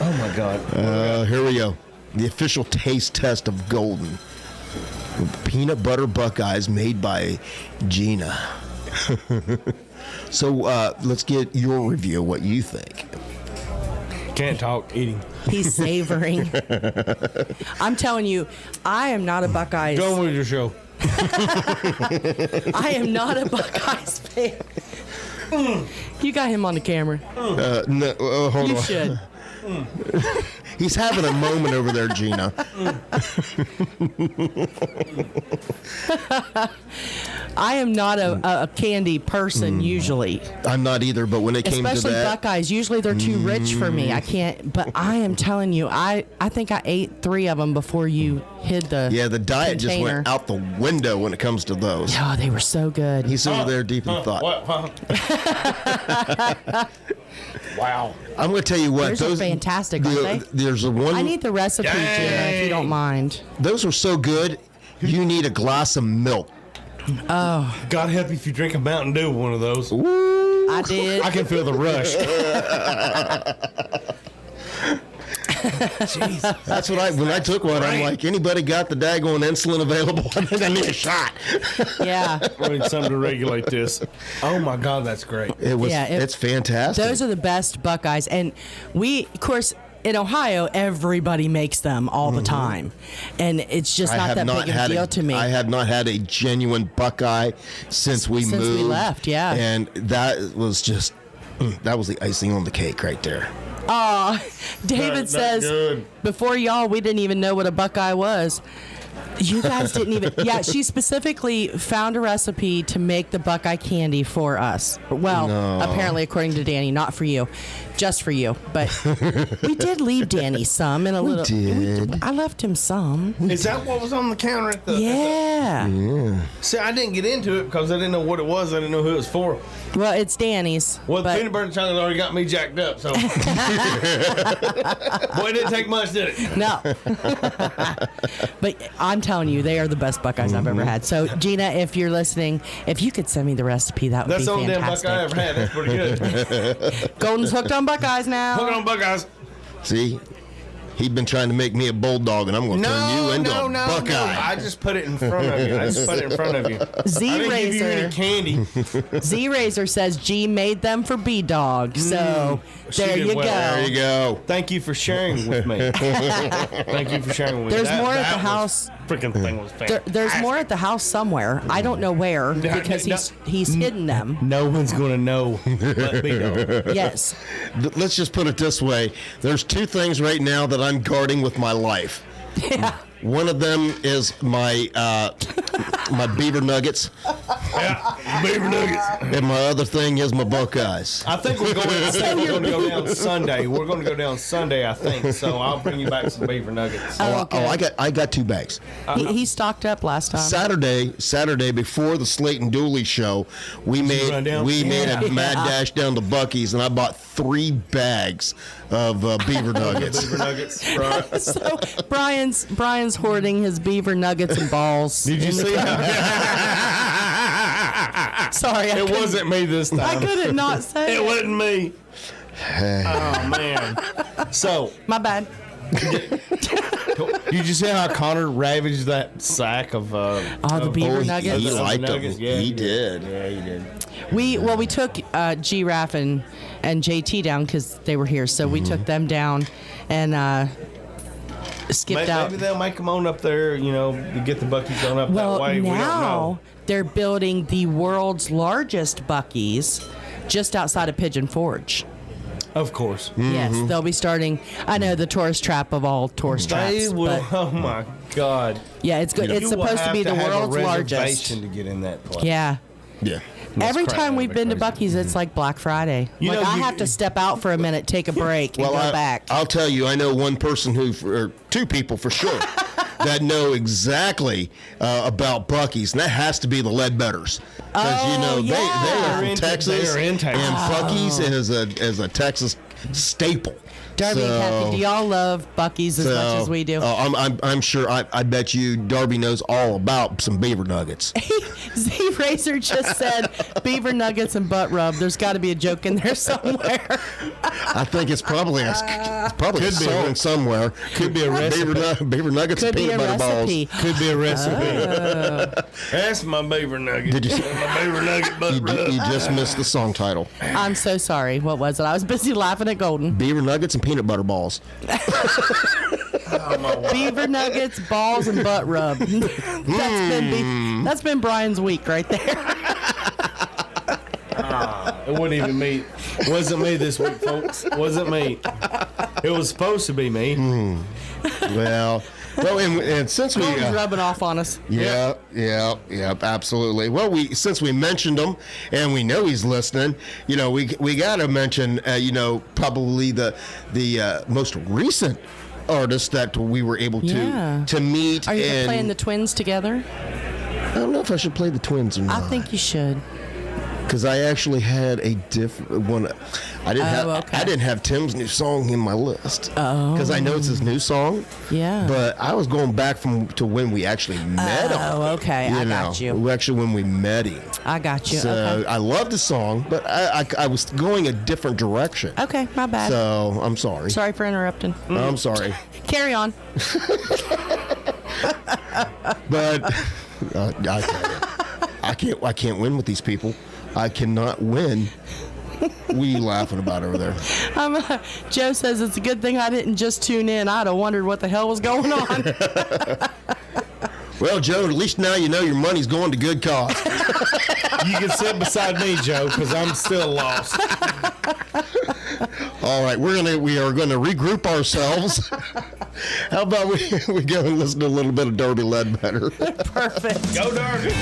Oh my God. Here we go. The official taste test of Golden. Peanut butter Buckeyes made by Gina. So let's get your review of what you think. Can't talk, eating. He's savoring. I'm telling you, I am not a Buckeyes. Go on with your show. I am not a Buckeyes fan. You got him on the camera. No, hold You on. should. He's having a moment over there, Gina. I am not a candy person usually. I'm not either, but when it came to Especially that, Buckeyes. Usually they're too rich for me. I can't. But I am telling you, I think I ate 3 of them before you hid the the diet just container. went out the window when it comes to those. Oh, they were so good. He's over there deep in thought. Wow. I'm going to tell you what. Those are fantastic, aren't they? There's a one. I need the recipe, Gina, if you don't mind. Those are so good. You need a glass of milk. Oh. God help you if you drink a Mountain Dew with one of those. Ooh. I did. I can feel the rush. Jeez. That's what when I took one, I'm like, anybody got the daggone insulin available? I think I need a shot. Yeah. I need something to regulate this. Oh my God, that's great. It's fantastic. Those are the best Buckeyes. And of course, in Ohio, everybody makes them all the time. And it's just not that big of a deal to me. I have not had a genuine Buckeye since we moved. Since we left, yeah. And that was just, that was the icing on the cake right there. Oh, David says, before y'all, we didn't even know what a Buckeye was. You guys didn't even. Yeah, she specifically found a recipe to make the Buckeye candy for us. Well, apparently, according to Danny, not for you, just for you. But we did leave Danny some and a little. Did. I left him some. Is that what was on the counter at the? Yeah. See, I didn't get into it because I didn't know what it was. I didn't know who it was for. Well, it's Danny's. Well, the peanut butter and chocolate already got me jacked up, so. Boy, it didn't take much, did it? No. But I'm telling you, they are the best Buckeyes I've ever had. So, Gina, if you're listening, if you could send me the recipe, that would be fantastic. That's the only damn Buckeye I ever had. That's pretty good. Golden's hooked on Buckeyes now. Hooked on Buckeyes. See? He'd been trying to make me a bulldog, and I'm going to turn you into a Buckeye. No. I just put it in front of you. Z-Razor. Candy. Z-Razor says G made them for B-Dawg. So there you go. There you go. Thank you for sharing with me. Thank you for sharing with me. There's more at the house. Freaking thing was fantastic. There's more at the house somewhere. I don't know where because he's hidden them. No one's going to know but B-Dawg. Yes. Let's just put it this way. There's 2 things right now that I'm guarding with my life. Yeah. One of them is my my beaver nuggets. Yeah, beaver nuggets. And my other thing is my Buckeyes. I think we're going to go down Sunday. We're going to go down Sunday, I think. So I'll bring you back some beaver nuggets. I got 2 bags. He stocked up last time. Saturday before the Slayton Dooley show, we made a mad dash down to Buc-ee's, and I bought 3 bags of beaver nuggets. Beaver nuggets. Right. So Brian's hoarding his beaver nuggets and balls. Did you see how? Sorry, it wasn't me this time. I couldn't not say it. It wasn't me. Oh man. So my bad. Did you see how Connor ravaged that sack of the beaver nuggets? He liked them. Yeah, he did. Yeah, he did. We took Giraffe and JT down because they were here, so we took them down and skipped out. Maybe they'll make them on up there, to get the Buc-ee's on up that way. Now we don't know. They're building the world's largest Buc-ee's just outside of Pigeon Forge. Of course. Yes, they'll be starting. I know the tourist trap of all tourist traps. They will. Oh my God. Yeah, it's good. It's supposed to be the world's largest. Reservation to get in that place. Yeah. Yeah. Every time we've been to Buc-ee's, it's like Black Friday. I have to step out for a minute, take a break, and go back. I'll tell you, I know one person or 2 people for sure that know exactly about Buc-ee's, and that has to be the Ledbetters. Because they are from Texas, and Buc-ee's is a Texas staple. Darby and Kathy, do y'all love Buc-ee's as much as we do? I'm sure. I bet you Darby knows all about some beaver nuggets. Z-Razor just said beaver nuggets and butt rub. There's got to be a joke in there somewhere. I think it's probably a song somewhere. Could be a recipe. Beaver nuggets and peanut butter balls. Could be a recipe. That's my beaver nugget. Did you see my beaver nugget butt rub? You just missed the song title. I'm so sorry. What was it? I was busy laughing at Golden. Beaver nuggets and peanut butter balls. Beaver nuggets, balls, and butt rub. That's been Brian's week right there. It wasn't even me. Wasn't me this week, folks. Wasn't me. It was supposed to be me. Well, and since we He's rubbing off on us. Yeah, absolutely. Well, since we mentioned him and we know he's listening, we got to mention probably the most recent artist that we were able to meet. Are you playing the twins together? I don't know if I should play the twins or not. I think you should. Because I actually had a different one. I didn't have Tim's new song in my list. Because I know it's his new song. Yeah. But I was going back to when we actually met him. Oh, okay. I got you. Actually, when we met him. I got you. So okay. I love the song, but I was going a different direction. Okay, my bad. So I'm sorry. Sorry for interrupting. I'm sorry. Carry on. But I can't win with these people. I cannot win. What are you laughing about over there? Joe says it's a good thing I didn't just tune in. I'd have wondered what the hell was going on. Well, Joe, at least now you know your money's going to good cause. You can sit beside me, Joe, because I'm still lost. All right, we are going to regroup ourselves. How about we go and listen to a little bit of Derby Ledbetter? Perfect. Go Derby.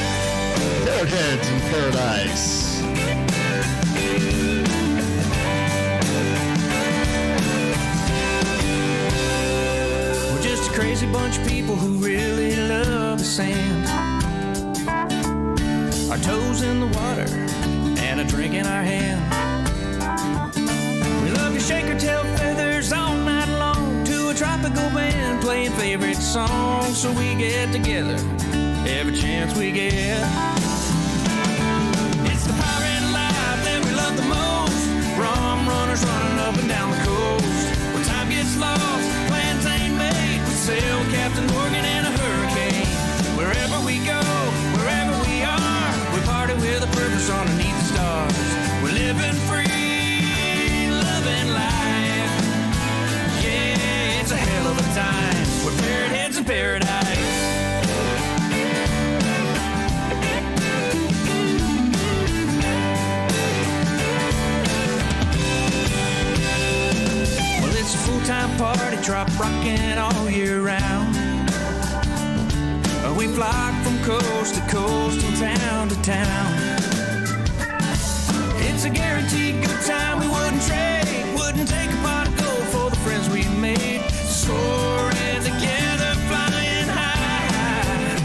Airheads in Paradise. We're just a crazy bunch of people who really love the sand. Our toes in the water and a drink in our hand. We love to shake our tail feathers all night long to a tropical band playing favorite songs. So we get together every chance we get. It's the pirate life that we love the most. Rum runners running up and down the coast. When time gets lost, plans ain't made. We sail with Captain Morgan and a hurricane. Wherever we go, wherever we are, we party with a purpose underneath the stars. We're living free, loving life. Yeah, it's a hell of a time. We're parrot heads in paradise. It's a full-time party, drop rockin' all year round. We flock from coast to coast and town to town. It's a guaranteed good time, we wouldn't trade, wouldn't take a pot of gold for the friends we made. Soaring together, flying high.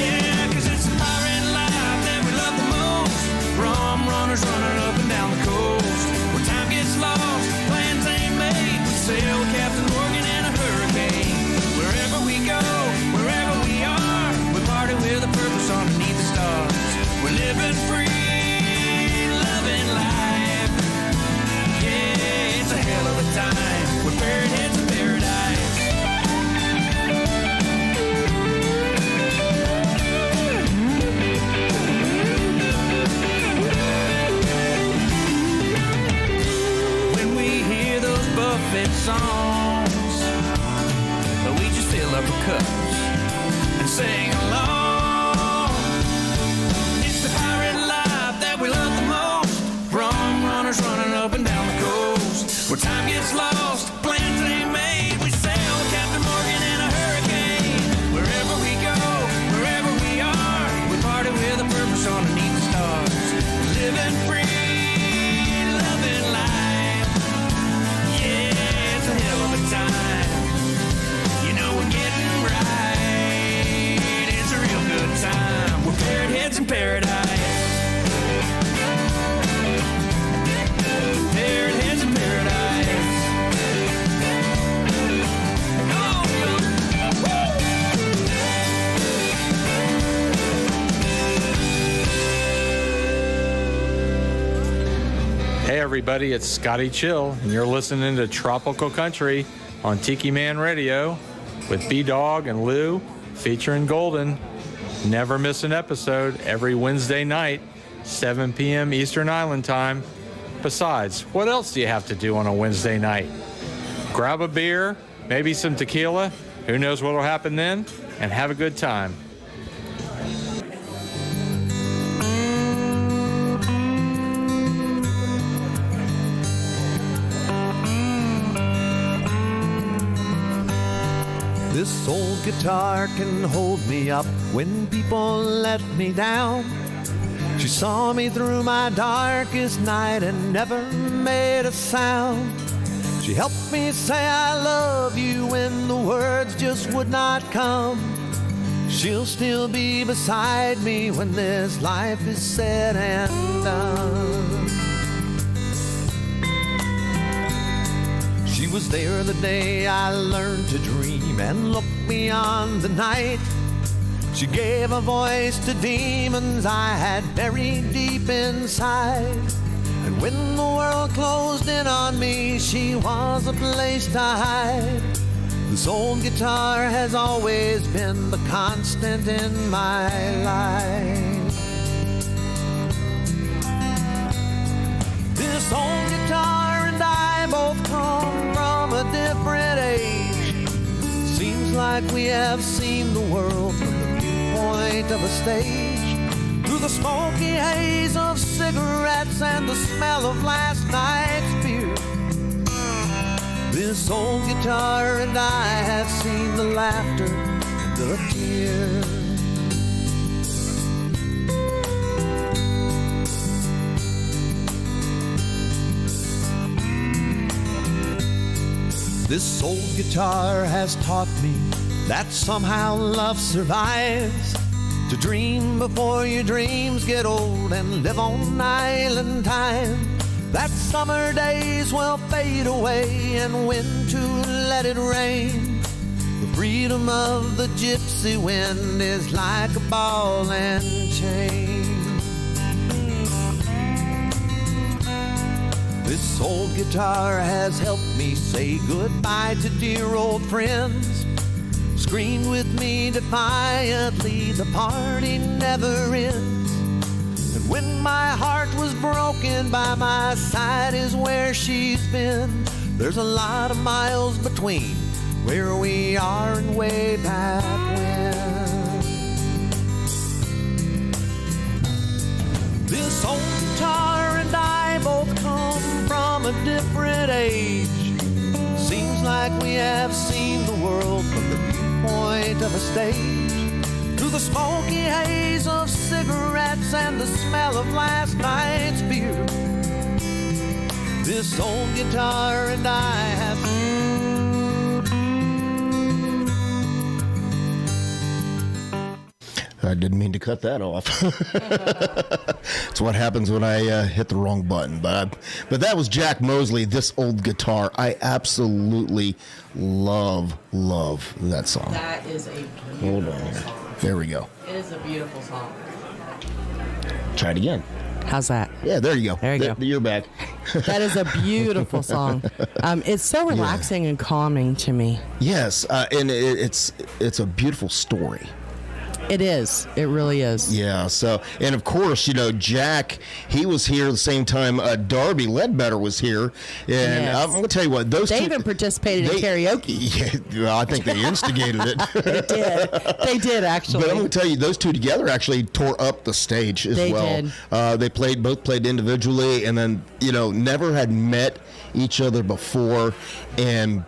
Yeah, 'cause it's a pirate life that we love the most. Rum runners running up and down the coast. When time gets lost, plans ain't made. We sail with Captain Morgan and a hurricane. Wherever we go, wherever we are, we party with a purpose underneath the stars. We're living free, loving life. Yeah, it's a hell of a time. We're parrot heads in paradise. When we hear those buffet songs, we just fill up our cups and sing along. It's the pirate life that we love the most. Rum runners running up and down the coast. Where time gets lost, plans ain't made. We sail with Captain Morgan in a hurricane. Wherever we go, wherever we are, we party with a purpose underneath the stars. Living free, loving life. Yeah, it's a hell of a time. You know we're getting right. It's a real good time. We're parrot heads in paradise. Parrot heads in paradise. Hey everybody, it's Scotty Chill, and you're listening to Tropical Country on Tiki Man Radio with B-Dawg and Lou, featuring Golden. Never miss an episode every Wednesday night, 7 p.m. Eastern Island Time. Besides, what else do you have to do on a Wednesday night? Grab a beer, maybe some tequila. Who knows what will happen then? And have a good time. This old guitar can hold me up when people let me down. She saw me through my darkest night and never made a sound. She helped me say I love you when the words just would not come. She'll still be beside me when this life is said and done. She was there the day I learned to dream and look beyond the night. She gave a voice to demons I had buried deep inside. And when the world closed in on me, she was a place to hide. This old guitar has always been the constant in my life. This old guitar and I both come from a different age. Seems like we have seen the world from the viewpoint of a stage. Through the smoky haze of cigarettes and the smell of last night's beer, this old guitar and I have seen the laughter and the tears. This old guitar has taught me that somehow love survives. To dream before your dreams get old and live on island time. That summer days will fade away and when to let it rain. The freedom of the gypsy wind is like a ball and chain. This old guitar has helped me say goodbye to dear old friends. Scream with me defiantly, the party never ends. And when my heart was broken, by my side is where she's been. There's a lot of miles between where we are and way back when. This old guitar and I both come from a different age. Seems like we have seen the world from the point of a stage. Through the smoky haze of cigarettes and the smell of last night's beer, this old guitar and I have. I didn't mean to cut that off. It's what happens when I hit the wrong button. But that was Jack Mosley, This Old Guitar. I absolutely love that song. That is a beautiful Hold on here. song. There we go. It is a beautiful song. Try it again. How's that? Yeah, there you go. There you go. You're back. That is a beautiful song. It's so relaxing and calming to me. Yes, and it's a beautiful story. It is. It really is. Yeah. So, and of course, Jack, he was here the same time Darby Ledbetter was here. And yes. I'm going to tell you what, they even participated in karaoke. Yeah, I think they instigated it. They did, actually. But I'm going to tell you, those two together actually tore up the stage as well. They both played individually and then, never had met each other before and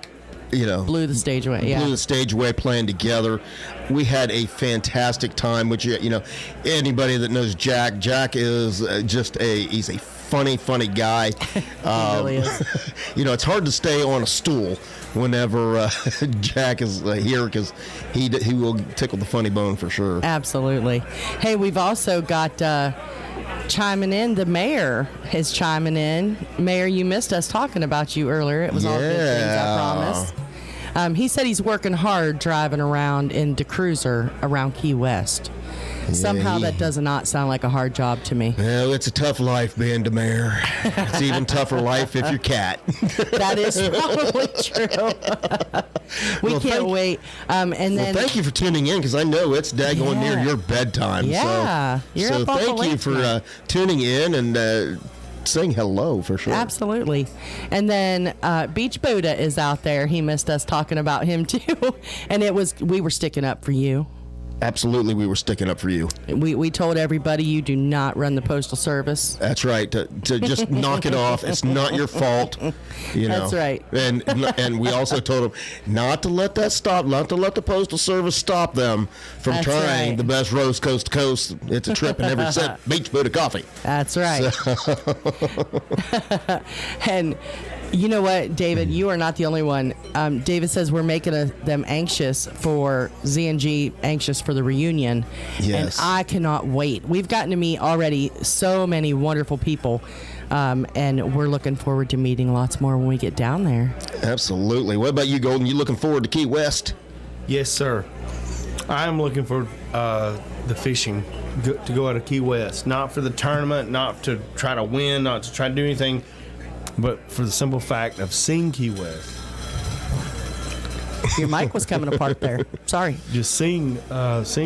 blew the stage away. Yeah, blew the stage away playing together. We had a fantastic time. Which anybody that knows Jack is he's a funny guy. He really is. It's hard to stay on a stool whenever Jack is here because he will tickle the funny bone for sure. Absolutely. Hey, we've also got. Chiming in, the mayor is chiming in. Mayor, you missed us talking about you earlier. It was all good things, I promise. He said he's working hard driving around in the cruiser around Key West. Somehow that does not sound like a hard job to me. Well, it's a tough life being the mayor. It's even tougher life if you're cat. That is probably true. We can't wait. And then thank you for tuning in because I know it's daggone near your bedtime. Yeah, so thank you for tuning in and saying hello for sure. Absolutely. And then Beach Buddha is out there. He missed us talking about him too. And we were sticking up for you. Absolutely, we were sticking up for you. We told everybody you do not run the Postal Service. That's right. To just knock it off. It's not your fault. You know. That's right. And we also told them not to let that stop. Not to let the Postal Service stop them from That's trying right. the best roast coast to coast. It's a trip in every sip. Beachbuddahcoffee. That's right. And you know what, David? You are not the only one. David says we're making them anxious for Z&G, anxious for the reunion. Yes. And I cannot wait. We've gotten to meet already so many wonderful people, and we're looking forward to meeting lots more when we get down there. Absolutely. What about you, Golden? You looking forward to Key West? Yes, sir. I am looking for the fishing to go out of Key West. Not for the tournament, not to try to win, not to try to do anything, but for the simple fact of seeing Key West. Your mic was coming apart there. Sorry. Just seeing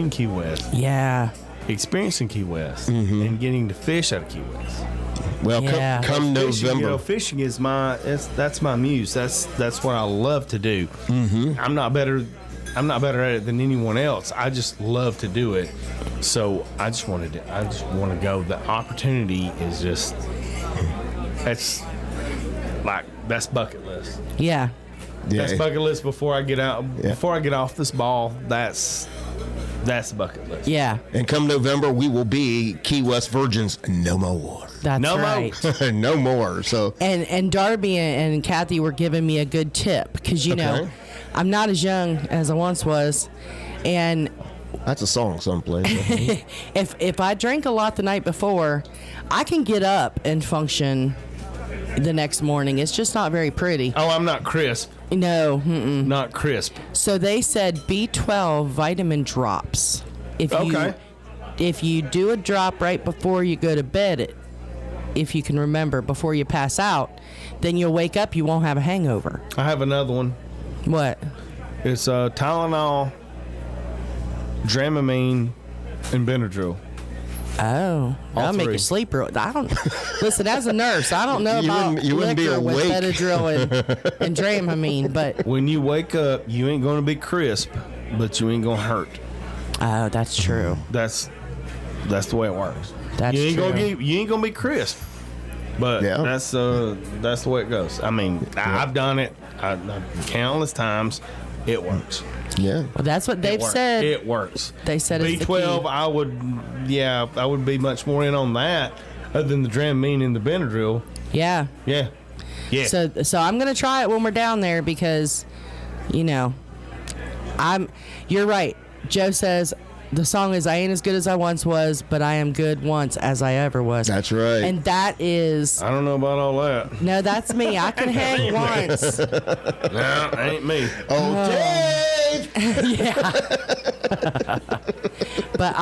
Key West. Yeah. Experiencing Key West and getting to fish out of Key West. Well, Yeah. come Fishing, November. fishing is that's my muse. That's what I love to do. I'm not better at it than anyone else. I just love to do it. So I just want to go. The opportunity is just that's bucket list. Yeah. That's bucket list before I get out. Yeah. Before I get off this ball, that's the bucket list. Yeah. And come November, we will be Key West Virgins no more. That's No more. right. No more. So And Darby and Kathy were giving me a good tip because, you know, Okay. I'm not as young as I once was. And that's a song someplace. if I drink a lot the night before, I can get up and function the next morning. It's just not very pretty. Oh, I'm not crisp. No. Not crisp. So they said B12 vitamin drops. If you do a drop right before you go to bed, if you can remember, before you pass out, then you'll wake up, you won't have a hangover. I have another one. What? It's Tylenol, Dramamine, and Benadryl. Oh, that'll make three. you sleep real. I don't listen. As a nurse, I don't know You about wouldn't be liquor with awake. Benadryl and Dramamine, but When you wake up, you ain't gonna be crisp, but you ain't gonna hurt. oh, that's true. That's the way it works. That's you ain't true. you ain't gonna be crisp, but Yeah. that's the way it goes. I mean, I've done it countless times. It works. Yeah. Well, that's what they've It works. said. It works. They said it's the B12. key. I would be much more in on that, other than the Dramamine and the Benadryl. Yeah. Yeah. So I'm gonna try it when we're down there because, you know, you're right. Joe says the song is I ain't as good as I once was, but I am good once as I ever was. That's right. And that is I don't know about all that. no, that's me. I can hang once. No, ain't me. Oh, Dave! Yeah. But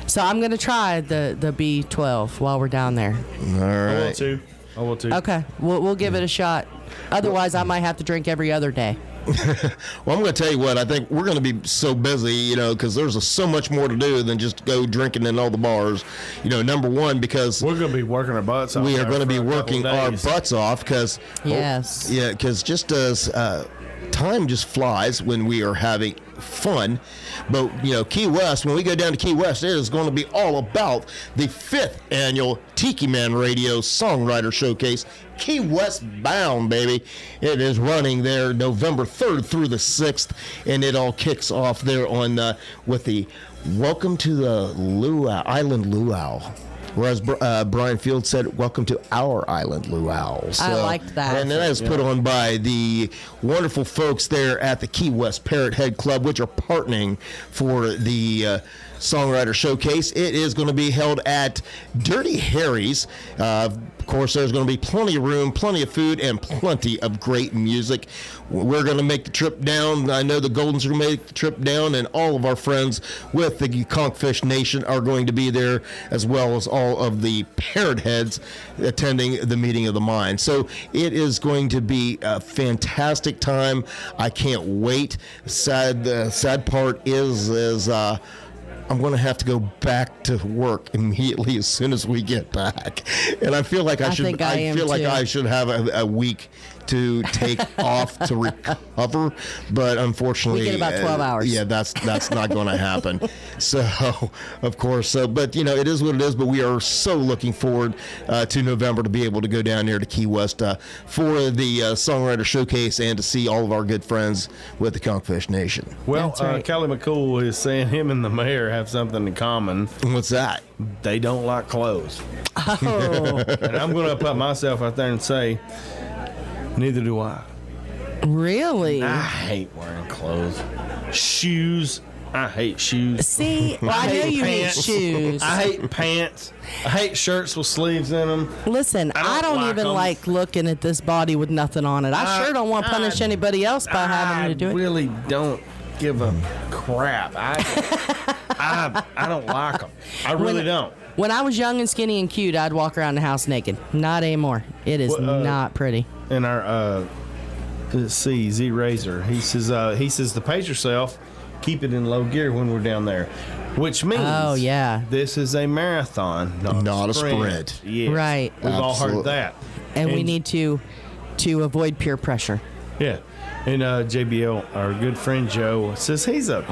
So I'm gonna try the B12 while we're down there. All I will right. too. Okay, we'll give it a shot. Otherwise, I might have to drink every other day. Well, I'm going to tell you what, I think we're going to be so busy, you know, because there's so much more to do than just go drinking in all the bars. You know, number one, because We're going to be working our butts off. we are there going to for be a couple working our days. butts off because Yes. yeah, because just as time just flies when we are having fun. But, you know, Key West, when we go down to Key West, it is going to be all about the 5th annual Tiki Man Radio Songwriter Showcase, Key West bound, baby. It is running there November 3rd through the 6th, and it all kicks off there on with the Welcome to the Island Luau. Whereas Brian Field said, welcome to our island, luau. So, I liked that. And that is put on by the wonderful folks there at the Key West Parrot Head Club, which are partnering for the Songwriter Showcase. It is going to be held at Dirty Harry's. Of course, there's going to be plenty of room, plenty of food, and plenty of great music. We're going to make the trip down. I know the Goldens are going to make the trip down, and all of our friends with the Conchfishnation are going to be there, as well as all of the Parrot Heads attending the meeting of the mind. So it is going to be a fantastic time. I can't wait. Sad part is I'm going to have to go back to work immediately as soon as we get back. And I feel like I should have a week to take off to recover, but unfortunately we get about 12 hours. Yeah, that's not going to happen. So, of course, but you know, it is what it is. But we are so looking forward to November to be able to go down there to Key West for the Songwriter Showcase and to see all of our good friends with the Conchfishnation. Well, right. Kelly McCool is saying him and the mayor have something in common. What's that? They don't like clothes. Oh, And I'm going to put myself out there and say, neither do I. really? I hate wearing clothes. Shoes. I hate shoes. See, I know you hate shoes. I hate pants. I hate shirts with sleeves in them. Listen, I don't like even 'em. like looking at this body with nothing on it. I sure don't want to punish anybody else by having to do I it. really don't give a crap. I don't like them. I really don't. When I was young and skinny and cute, I'd walk around the house naked. Not anymore. It is not pretty. In our let's see, Z Razor, he says to pace yourself, keep it in low gear when we're down there, which means this is a marathon, not a sprint. Yes. Right. We've all heard that, and we need to avoid peer pressure. Yeah. And JBL, our good friend Joe, says he's got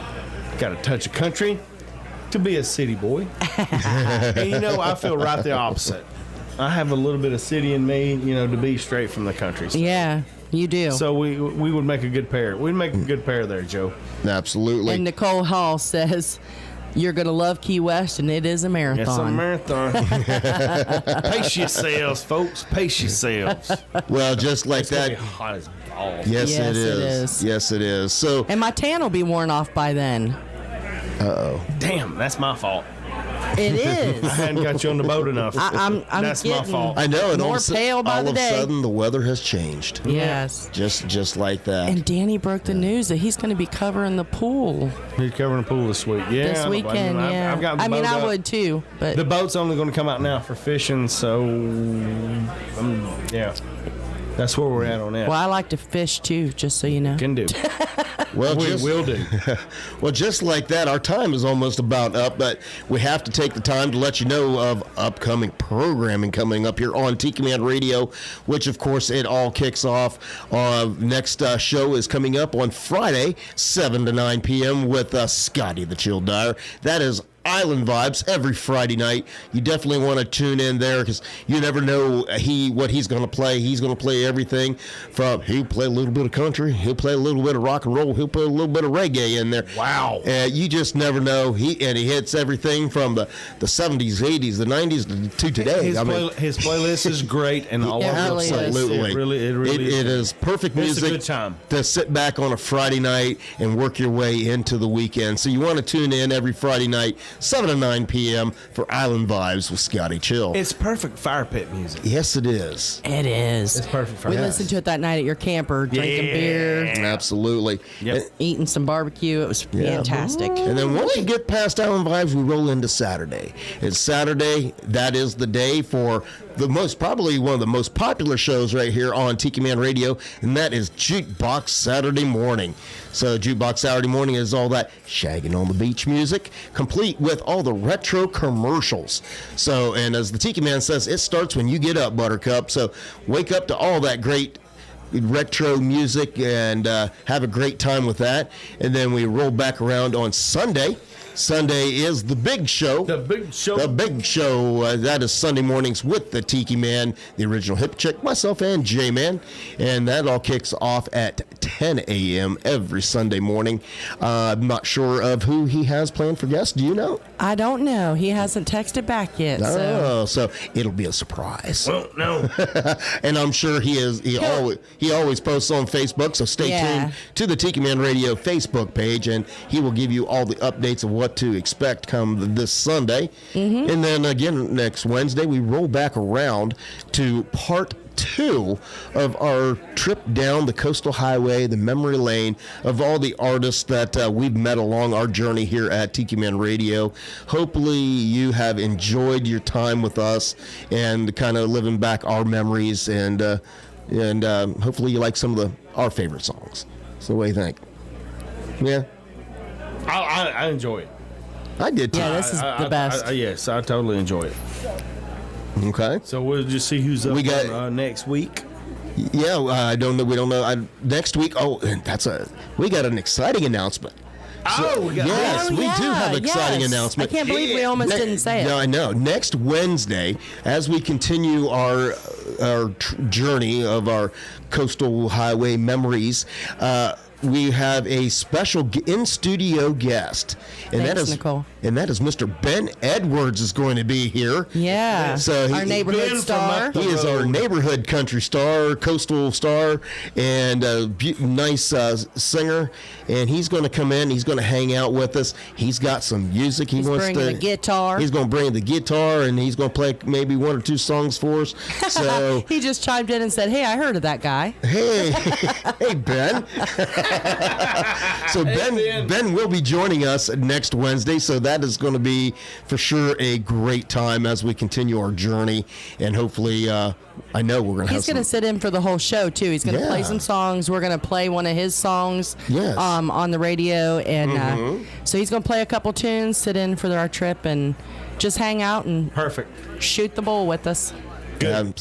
a touch of country to be a city boy. And you know, I feel right the opposite. I have a little bit of city in me, you know, to be straight from the country. Yeah, you do. So we would make a good pair. We'd make a good pair there, Joe. Absolutely. And Nicole Hall says, you're going to love Key West, and it is a marathon. It's a marathon. Pace yourselves, folks. Pace yourselves. Well, just like It's gonna that. be hot as balls. Yes, it is. Yes, it is. So, and my tan will be worn off by then. Damn, that's my fault. It is. I hadn't got you on the boat enough. I'm that's my getting fault. I know. And more pale by the day. All of a sudden, the weather has changed. Yes. Just like that. And Danny broke the news that he's going to be covering the pool He's covering the pool this week. Yeah, this weekend. Yeah. I've got the boat I up. would too, but The boat's only going to come out now for fishing, so yeah, that's where we're at on that. well, I like to fish too, just so you know. Can do. Well, We will do. Well, just like that, our time is almost about up, but we have to take the time to let you know of upcoming programming coming up here on Tiki Man Radio, which, of course, it all kicks off. Next show is coming up on Friday, 7 to 9 p.m. with Scotty the Chill Dyer. That is Island Vibes every Friday night. You definitely want to tune in there because you never know what he's going to play. He's going to play everything from, he'll play a little bit of country, he'll play a little bit of rock and roll, he'll put a little bit of reggae in there. Wow. You just never know. He hits everything from the 70s, 80s, the 90s to today. His playlist is great and all over the place. Absolutely. It really It is perfect It's music a good time. to sit back on a Friday night and work your way into the weekend. So you want to tune in every Friday night, 7 to 9 p.m. for Island Vibes with Scotty Chill. It's perfect fire pit music. Yes, it is. It is. It's perfect for We us. listened to it that night at your camper, drinking beer, Absolutely. Yep. eating some barbecue. It was fantastic. And then once you get past Island Vibes, we roll into Saturday. It's Saturday. That is the day for probably one of the most popular shows right here on Tiki Man Radio, and that is Jukebox Saturday Morning. So Jukebox Saturday Morning is all that shagging on the beach music, complete with all the retro commercials. So, and as the Tiki Man says, it starts when you get up, Buttercup. So wake up to all that great retro music and have a great time with that. And then we roll back around on Sunday. Sunday is the big show. The big show. The big show. That is Sunday mornings with the Tiki Man, the original hip chick, myself, and J-Man. And that all kicks off at 10 a.m. every Sunday morning. I'm not sure of who he has planned for guests. Do you know? I don't know. He hasn't texted back yet. So it'll be a surprise. Well, no. And I'm sure he is. He always posts on Facebook. So stay tuned to the Tiki Man Radio Facebook page, and he will give you all the updates of what to expect come this Sunday. Mm-hmm. And then again next Wednesday, we roll back around to part 2 of our trip down the coastal highway, the memory lane of all the artists that we've met along our journey here at Tiki Man Radio. Hopefully you have enjoyed your time with us and kind of living back our memories, and hopefully you like some of our favorite songs. So what do you think? Yeah. I enjoy it. I did too. Yeah, this is the best. Yes, I totally enjoy it. Okay. So we'll just see who's up on, next week. Yeah, I don't know. We don't know. Next week. Oh, we got an exciting announcement. We do have an exciting announcement. I can't believe we almost didn't say it. No, I know. Next Wednesday, as we continue our journey of our coastal highway memories, we have a special in-studio guest, and Thanks, Nicole. that is Mr. Ben Edwards is going to be here. Yeah, so our neighborhood star. He is our neighborhood country star, coastal star, and a nice singer. And he's going to come in. He's going to hang out with us. He's got some music. He's bringing the guitar. He's going to bring the guitar, and he's going to play maybe 1 or 2 songs for us. So he just chimed in and said, "Hey, I heard of that guy." Hey, Ben. So Ben will be joining us next Wednesday, so that is going to be for sure a great time as we continue our journey, and hopefully I know we're going to have He's going to sit in for the whole show too. He's going to play some songs. We're going to play one of his songs on the radio, and so he's going to play a couple tunes, sit in for our trip, and just hang out and shoot the bull with us.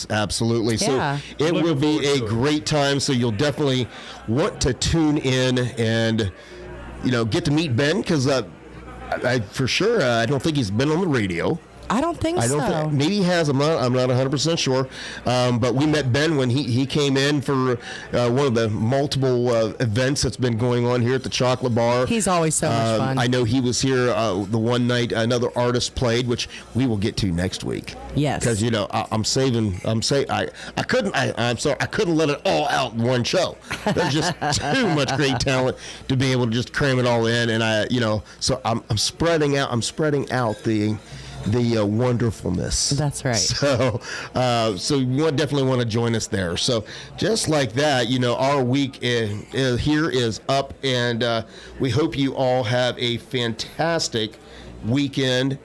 Absolutely. Yeah. So it will be a great time. So you'll definitely want to tune in and, get to meet Ben, because I for sure I don't think he's been on the radio. I don't think so. Maybe he has. I'm not 100% sure. But we met Ben when he came in for one of the multiple events that's been going on here at the Chocolate Bar. He's always so much fun. I know he was here the one night another artist played, which we will get to next week. Yes. Because I'm sorry, I couldn't let it all out in one show. There's just too much great talent to be able to just cram it all in, and so I'm spreading out the wonderfulness. That's right. So you definitely want to join us there. So just like that, our week here is up, and we hope you all have a fantastic weekend.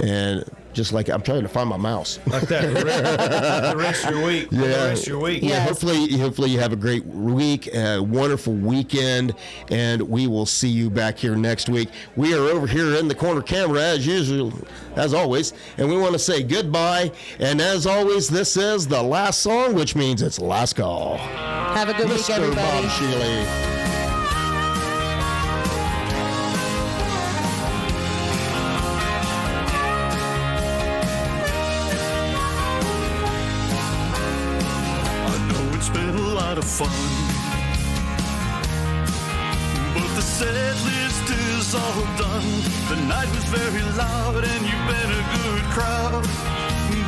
And just like I'm trying to find my mouse. Like that, the rest of your week. Yeah. The rest of your week. Yeah. Hopefully you have a great week, a wonderful weekend, and we will see you back here next week. We are over here in the corner camera as usual, as always, and we want to say goodbye. And as always, this is the last song, which means it's last call. Have a good week, everybody. Bob Shealy. Of fun, but the set list is all done. The night was very loud and you've been a good crowd,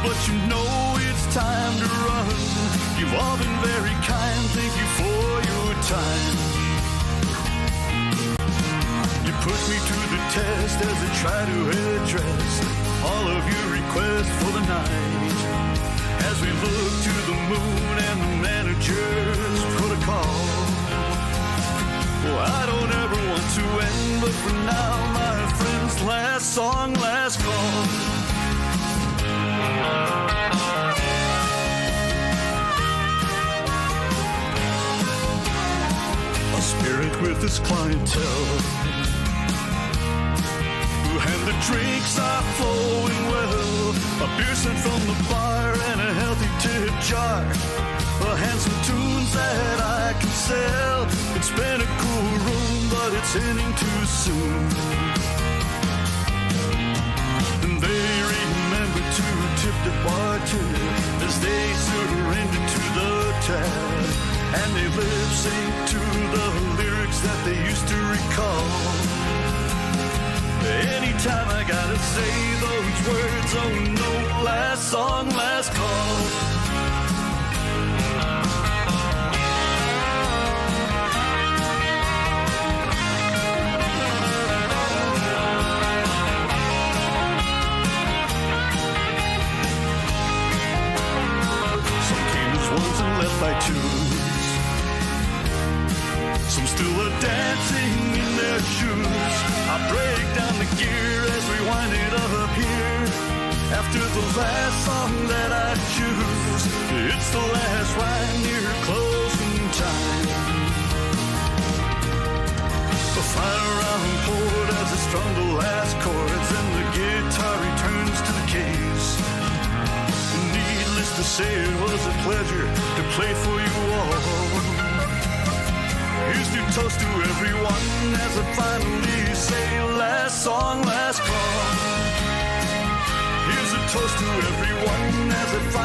but it's time to run. You've all been very kind, thank you for your time. You put me to the test as I try to address all of your requests for the night. As we look to the moon and the manager's protocol. Well, I don't ever want to end, but for now, my friends, last song, last call. A spirit with his clientele, and the drinks are flowing well. A beer sent from the bar and a healthy tip jar. And some tunes that I can sell. It's been a cool room, but it's ending too soon. And they remember to tip the bartender as they surrender to the tab. And they lip sync to the lyrics that they used to recall. Anytime I gotta say those words, oh no, last song, last call. Some came as ones and left by twos. Some still are dancing in their shoes. I break down the gear as we wind it up here. After the last song that I choose, it's the last ride near closing time. The fire around poured as it struggled say it was a pleasure to play for you all. Here's to toast to everyone as I finally say last song, last call. Here's a toast to everyone as I finally